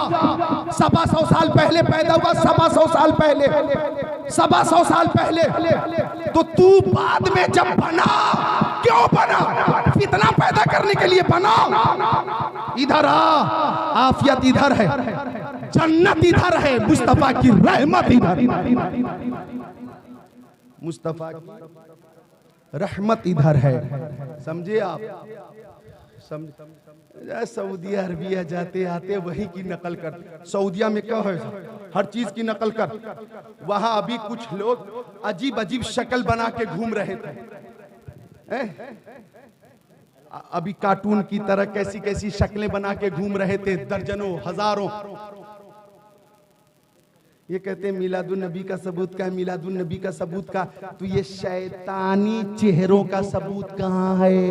100 साल पहले पैदा हुआ, 100 साल पहले, 100 साल पहले। तो तू बाद में जब बना, क्यों बना? फितना पैदा करने के लिए बना। इधर आ, आफियत इधर है, जन्नत इधर है, मुस्तफा की रहमत इधर, मुस्तफा की रहमत इधर है। समझे आप? समझ सऊदी अरबिया जाते आते वही की नकल कर, सऊदिया में क्या है हर चीज की नकल कर। वहां अभी कुछ लोग अजीब अजीब शक्ल बना के घूम रहे थे, अभी कार्टून की तरह कैसी कैसी शक्लें बना के घूम रहे थे, दर्जनों हजारों। ये कहते हैं मिलादुन नबी का सबूत का है, मिलादुन नबी का सबूत का, तो ये शैतानी चेहरों का सबूत कहाँ है?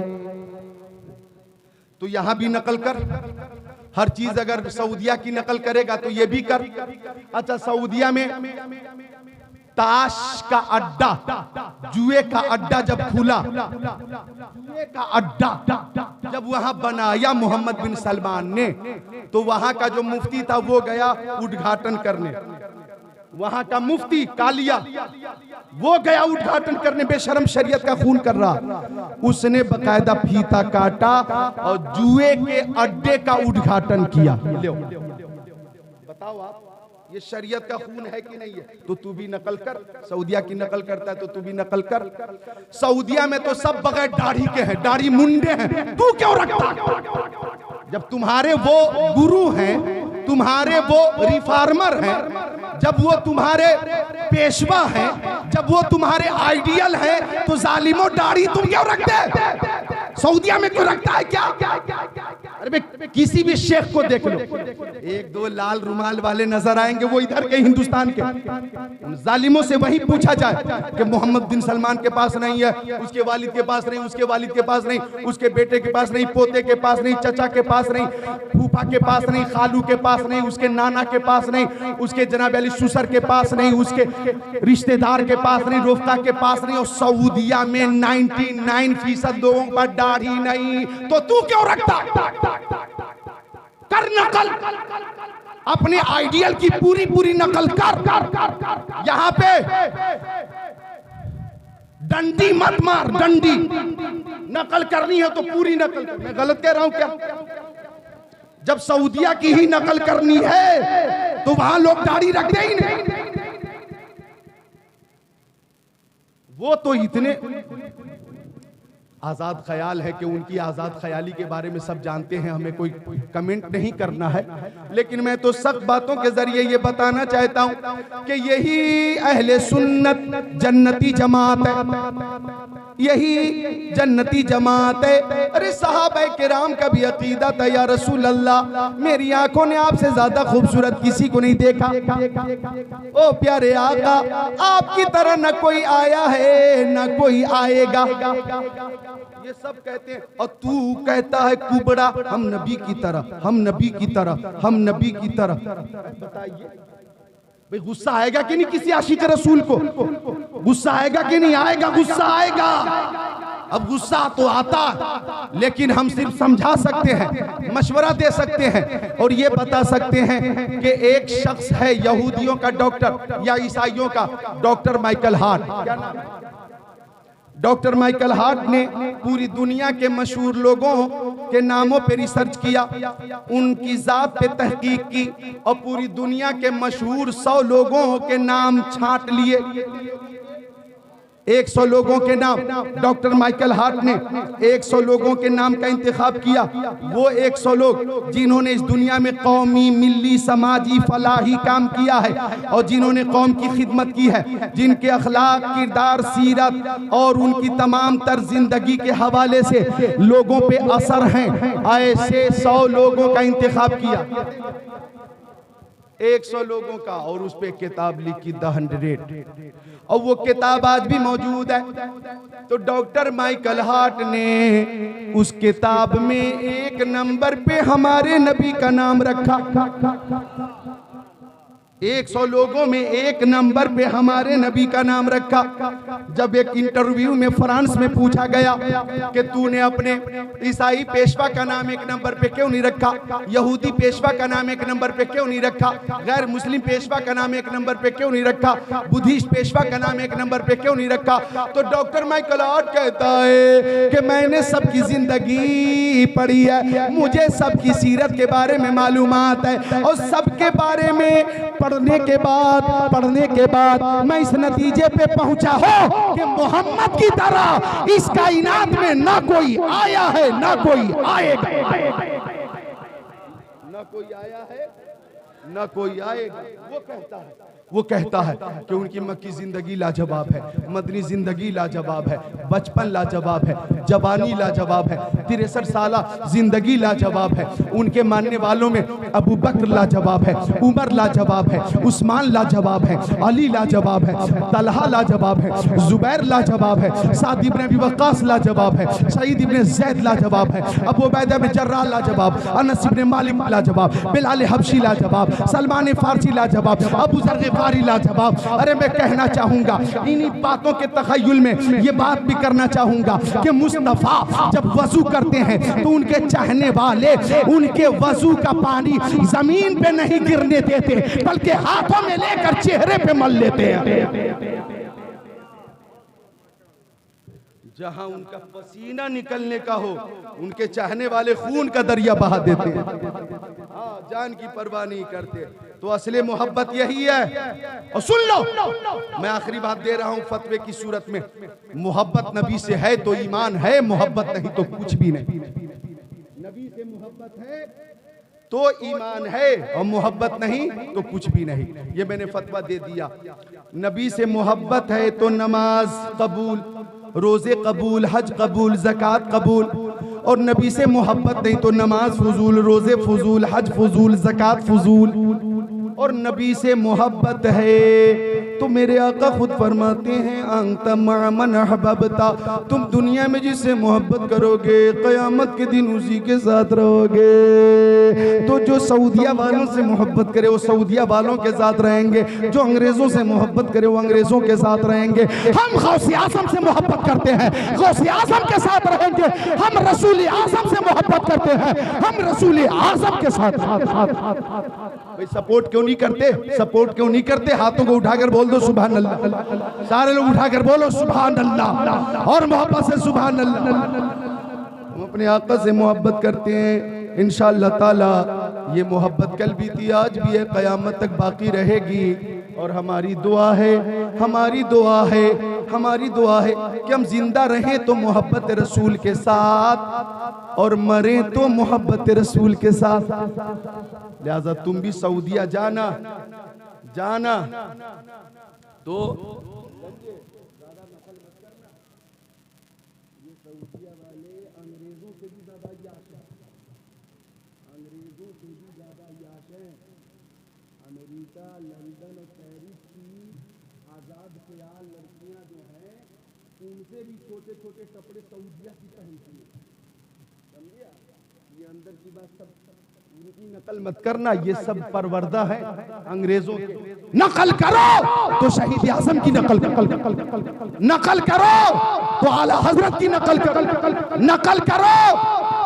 तो यहां भी नकल कर, हर चीज अगर सऊदिया की नकल करेगा तो ये भी कर। अच्छा, सऊदिया में ताश का अड्डा, जुए का अड्डा जब खुला, जुए का अड्डा जब वहां बनाया मोहम्मद बिन सलमान ने, तो वहां का जो मुफ्ती था वो गया उद्घाटन करने, वहां का मुफ्ती कालिया वो गया उद्घाटन करने, बेशरम शरीयत का खून कर रहा। उसने बकायदा फीता काटा और जुए के अड्डे का उद्घाटन किया। बताओ आप, ये शरीयत का खून है कि नहीं है? तो तू भी नकल कर, सऊदिया की नकल करता है तो तू भी नकल कर। सऊदिया में तो सब बगैर दाढ़ी के हैं, दाढ़ी मुंडे हैं, तू क्यों रखता? जब तुम्हारे वो गुरु हैं, तुम्हारे वो रिफॉर्मर हैं, जब वो तुम्हारे पेशवा हैं, जब वो तुम्हारे आइडियल हैं, तो जालिमो दाढ़ी तुम क्यों रखते? सऊदिया में क्यों रखता है क्या? अरे किसी भी शेख को देख लो, एक दो लाल रुमाल वाले नजर आएंगे, वो इधर के हिंदुस्तान के। उन जालिमों से वही पूछा जाए कि मोहम्मद बिन सलमान के पास नहीं है, उसके वालिद के पास नहीं, उसके वालिद के पास नहीं, उसके बेटे के पास नहीं, पोते के पास नहीं, चचा के पास नहीं, फूफा के पास नहीं, खालू के पास नहीं, उसके नाना के पास नहीं, उसके जनाब अली ससुर के पास नहीं, उसके रिश्तेदार के पास नहीं, रोफ्ता के पास नहीं। और सऊदिया में 99% लोगों पर दाढ़ी नहीं, तो तू क्यों रखता? कर नकल, अपने आइडियल की पूरी पूरी नकल कर। यहां पे डंडी मत मार, डंडी नकल करनी है तो पूरी नकल कर। मैं गलत कह रहा हूं क्या? जब सऊदिया की ही नकल करनी है तो वहां लोग दाढ़ी रखते ही नहीं। वो तो इतने आजाद ख्याल है कि उनकी आजाद ख्याली के बारे में सब जानते हैं, हमें कोई कमेंट नहीं करना है। लेकिन मैं तो सख्त बातों के जरिए ये बताना चाहता हूं कि यही अहले सुन्नत जन्नती जमात है, यही जन्नती जमात है। अरे साहबे किराम का भी अकीदा था, या रसूल अल्लाह मेरी आंखों ने आपसे ज्यादा खूबसूरत किसी को नहीं देखा। ओ प्यारे आका, आपकी तरह न कोई आया है न कोई आएगा। ये सब कहते हैं और तू कहता है कुबड़ा, हम नबी की तरह, हम नबी की तरह, हम नबी की तरह। बताइए भाई गुस्सा आएगा कि नहीं किसी आशिक रसूल को? गुस्सा आएगा कि नहीं आएगा? गुस्सा आएगा। अब गुस्सा तो आता, लेकिन हम सिर्फ समझा सकते हैं, मशवरा दे सकते हैं और ये बता सकते हैं कि एक शख्स है यहूदियों का डॉक्टर या ईसाइयों का doctor Michael Hart. Doctor Michael Hart ने पूरी दुनिया के मशहूर लोगों के नामों पे रिसर्च किया, उनकी जात पे तहकीक की और पूरी दुनिया के मशहूर 100 लोगों के नाम छांट लिए। 100 लोगों के नाम डॉक्टर माइकल हार्ट ने 100 लोगों के नाम का इंतखाब किया। वो 100 लोग जिन्होंने इस दुनिया में कौमी, मिली, समाजी, फलाही काम किया है और जिन्होंने कौम की खिदमत की है, जिनके अखलाक, किरदार, सीरत और उनकी तमाम तर जिंदगी के हवाले से लोगों पे असर हैं, ऐसे 100 लोगों का इंतखाब किया, 100 लोगों का, और उस पे किताब लिखी द 100, और वो किताब आज भी मौजूद है। तो डॉक्टर माइकल हार्ट ने उस किताब में 1 नंबर पे हमारे नबी का नाम रखा। 100 लोगों में 1 नंबर पे हमारे नबी का नाम रखा। जब एक इंटरव्यू में फ्रांस में पूछा गया कि तूने अपने ईसाई पेशवा का नाम 1 नंबर पे क्यों नहीं रखा, यहूदी पेशवा का नाम 1 नंबर पे क्यों नहीं रखा, गैर मुस्लिम पेशवा का नाम 1 नंबर पे क्यों नहीं रखा, बुद्धिस्ट पेशवा का नाम 1 नंबर पे क्यों नहीं रखा, तो डॉक्टर माइकल हार्ट कहता है कि मैंने सबकी जिंदगी पढ़ी है, मुझे सबकी सीरत के बारे में मालूमात है और सबके बारे में पढ़ने के बाद मैं इस नतीजे पे पहुंचा हूं कि मोहम्मद की तरह इस कायनात में ना कोई आया है ना कोई आएगा, ना कोई आया है ना कोई आएगा। वो कहता है कि उनकी मक्की जिंदगी लाजवाब है, मदनी जिंदगी लाजवाब है, बचपन लाजवाब है, जवानी लाजवाब है, 63 साला जिंदगी लाजवाब है। उनके मानने वालों में अबू बकर लाजवाब है, उमर लाजवाब है, उस्मान लाजवाब है, अली लाजवाब है, तलहा लाजवाब है, जुबैर लाजवाब है, साद इब्न अबी वक्कास लाजवाब है, सईद इब्न ज़ैद लाजवाब है, अबू उबैदा बिन जर्राह लाजवाब, अनस इब्न मालिक लाजवाब, बिलाल हबशी लाजवाब, सलमान फारसी लाजवाब, अबू ज़र ग़िफ़ारी लाजवाब। अरे मैं कहना चाहूंगा, इन्हीं बातों के तख़य्युल में ये बात भी करना चाहूंगा कि मुस्तफ़ा जब वजू करते हैं तो उनके चाहने वाले उनके वजू का पानी जमीन पे नहीं गिरने देते, बल्कि हाथों में लेकर चेहरे पे मल लेते हैं। जहां उनका पसीना निकलने का हो, उनके चाहने वाले खून का दरिया बहा देते हैं, हाँ, जान की परवाह नहीं करते। तो असली मोहब्बत यही है। और सुन लो, मैं आखिरी बात दे रहा हूं फतवे की सूरत में, मोहब्बत नबी से है तो ईमान है, मोहब्बत नहीं तो कुछ भी नहीं। नबी से मोहब्बत है तो ईमान है और मोहब्बत नहीं तो कुछ भी नहीं। ये मैंने फतवा दे दिया। नबी से मोहब्बत है तो नमाज कबूल, रोजे कबूल, हज कबूल, ज़कात कबूल, और नबी से मोहब्बत नहीं तो नमाज फजूल, रोजे फजूल, हज फजूल, ज़कात फजूल। और नबी से मोहब्बत है तो मेरे आका खुद फरमाते हैं अंत मन अहबबता, तुम दुनिया में जिससे मोहब्बत करोगे क़यामत के दिन उसी के साथ रहोगे। तो जो सऊदिया वालों से मोहब्बत करे वो सऊदिया वालों के साथ रहेंगे, जो अंग्रेजों से मोहब्बत करे वो अंग्रेजों के साथ रहेंगे। हम गौसे आज़म से मोहब्बत करते हैं, गौसे आज़म के साथ रहेंगे। हम रसूल आज़म से मोहब्बत करते हैं, हम रसूल आज़म के साथ। भाई सपोर्ट क्यों नहीं करते? सपोर्ट क्यों नहीं करते? हाथों को उठाकर बोल दो सुभान अल्लाह। सारे लोग उठाकर बोलो सुभान अल्लाह और मोहब्बत से सुभान अल्लाह। हम अपने आका से मोहब्बत करते हैं इंशाअल्लाह ताला ये मोहब्बत कल भी थी, आज भी है, क़यामत तक बाकी रहेगी। और हमारी दुआ है, हमारी दुआ है, हमारी दुआ है कि हम जिंदा रहें तो मोहब्बत रसूल के साथ और मरें तो मोहब्बत रसूल के साथ। लिहाजा तुम भी सऊदिया जाना जाना तो अमेरिका, लंदन और पेरिस की आज़ाद ख्याल लड़कियां जो हैं उनसे भी छोटे छोटे कपड़े सऊदिया की पहनती है। समझिए, ये अंदर की बात सब उनकी नकल मत करना, ये सब परवरदा है अंग्रेजों की। नकल करो तो शहीद आजम की नकल नकल करो तो आला हजरत की नकल करो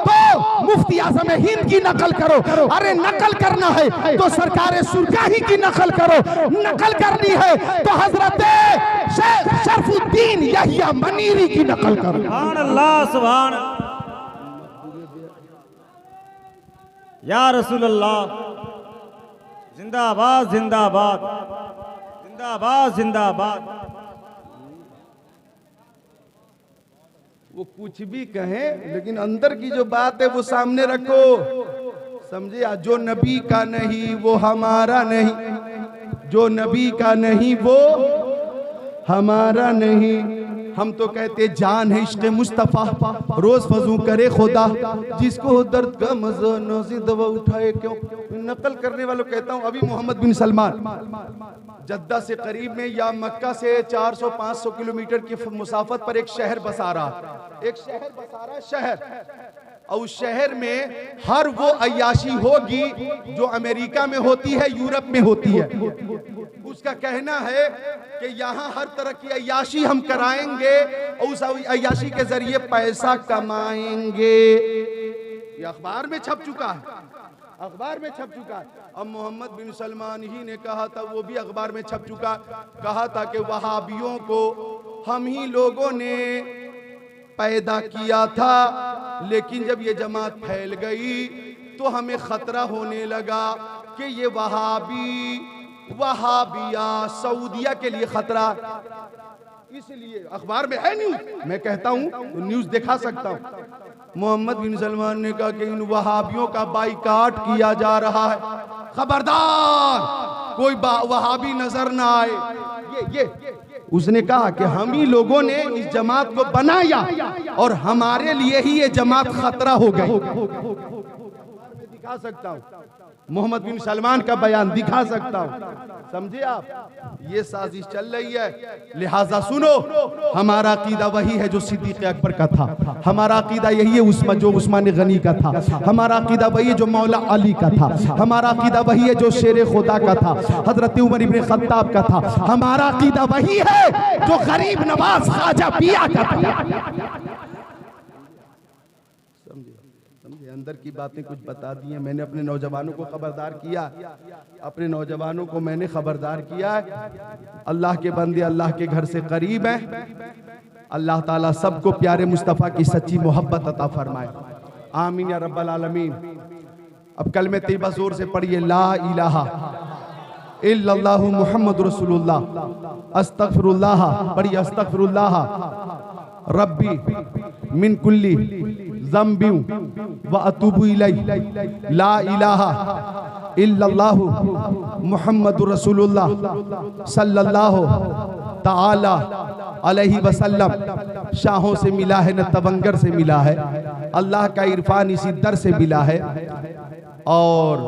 तो मुफ्ती आजम हिंद की नकल करो। अरे नकल करना है तो सरकार सुरकाही की नकल करो, नकल करनी है तो हजरत शेख शरफुद्दीन यहिया मनीरी की नकल करो। सुभान अल्लाह, सुभान या रसूल अल्लाह। जिंदाबाद जिंदाबाद जिंदाबाद जिंदाबाद। वो कुछ भी कहें लेकिन अंदर की जो बात है वो सामने रखो। समझे, जो नबी का नहीं वो हमारा नहीं, जो नबी का नहीं वो हमारा नहीं। हम तो कहते जान है इश्क़ मुस्तफ़ा, रोज फजू करे खुदा, जिसको दर्द का मज़ा नौज़ी दवा उठाए क्यों। नकल करने वालों कहता हूँ, अभी मोहम्मद बिन सलमान जद्दा से करीब में या मक्का से 400-500 किलोमीटर की मुसाफत पर एक शहर बसा रहा, एक शहर बसा रहा शहर, और उस शहर में हर वो अय्याशी होगी जो अमेरिका में होती है, यूरोप में होती है। उसका कहना है कि यहाँ हर तरह की अय्याशी हम कराएंगे और उस अय्याशी के जरिए पैसा कमाएंगे। ये अखबार में छप चुका है, अखबार में छप चुका है। अब मोहम्मद बिन सलमान ही ने कहा था, वो भी अखबार में छप चुका, कहा था कि वहाबियों को हम ही लोगों ने पैदा किया था, लेकिन जब ये जमात फैल गई तो हमें खतरा होने लगा कि ये वहाबिया सऊदिया के लिए खतरा। इसलिए अखबार में है न्यूज, मैं कहता हूं तो न्यूज दिखा सकता हूं। मोहम्मद बिन सलमान ने कहा कि इन वहाबियों का बाइकाट किया जा रहा है, खबरदार कोई वहाबी नजर ना आए। ये उसने कहा कि हम ही लोगों ने इस जमात को बनाया और हमारे लिए ही ये जमात खतरा हो गई। दिखा सकता हूँ, मोहम्मद बिन सलमान का बयान दिखा सकता हूँ। समझे आप, ये साजिश चल रही है। लिहाजा सुनो, हमारा अकीदा वही है जो सिद्दीक़ अकबर का था, हमारा अकीदा यही है जो उस्मान गनी का था, हमारा अकीदा वही है जो मौला अली का था, हमारा अकीदा वही है जो शेर खुदा का था, हजरत उमर इब्न खत्ताब का था, हमारा अकीदा वही है जो गरीब नवाज ख्वाजा पिया का था। अंदर की बातें कुछ बता दी हैं। मैंने अपने नौजवानों को खबरदार किया, अपने नौजवानों को मैंने खबरदार किया है। अल्लाह के बंदे अल्लाह के घर से करीब हैं। अल्लाह ताला सबको प्यारे मुस्तफ़ा की सच्ची मोहब्बत अता फरमाए, आमीन या रब्बल आलमीन। अब कलमे तैयबा जोर से पढ़िए, ला इलाहा इल्लल्लाहु मुहम्मद रसूलुल्लाह अस्तगफिरुल्लाह, पढ़िए अस्तगफिरुल्लाह रब्बी मिन कुल्ली ज़म्बी व अतूबु इलैहि, ला इलाहा इल्लल्लाहु मुहम्मदुर रसूलुल्लाह सल्लल्लाहु ताला अलैहि वसल्लम। शाहों से मिला है न तवंगर से मिला है, अल्लाह का इरफान इसी दर से मिला है, और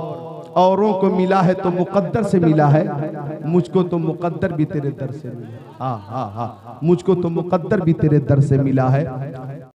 औरों को मिला है तो मुकद्दर से मिला है, मुझको तो मुकद्दर भी तेरे दर से मिला। हाँ हाँ हाँ, मुझको तो मुकद्दर भी तेरे दर से मिला है।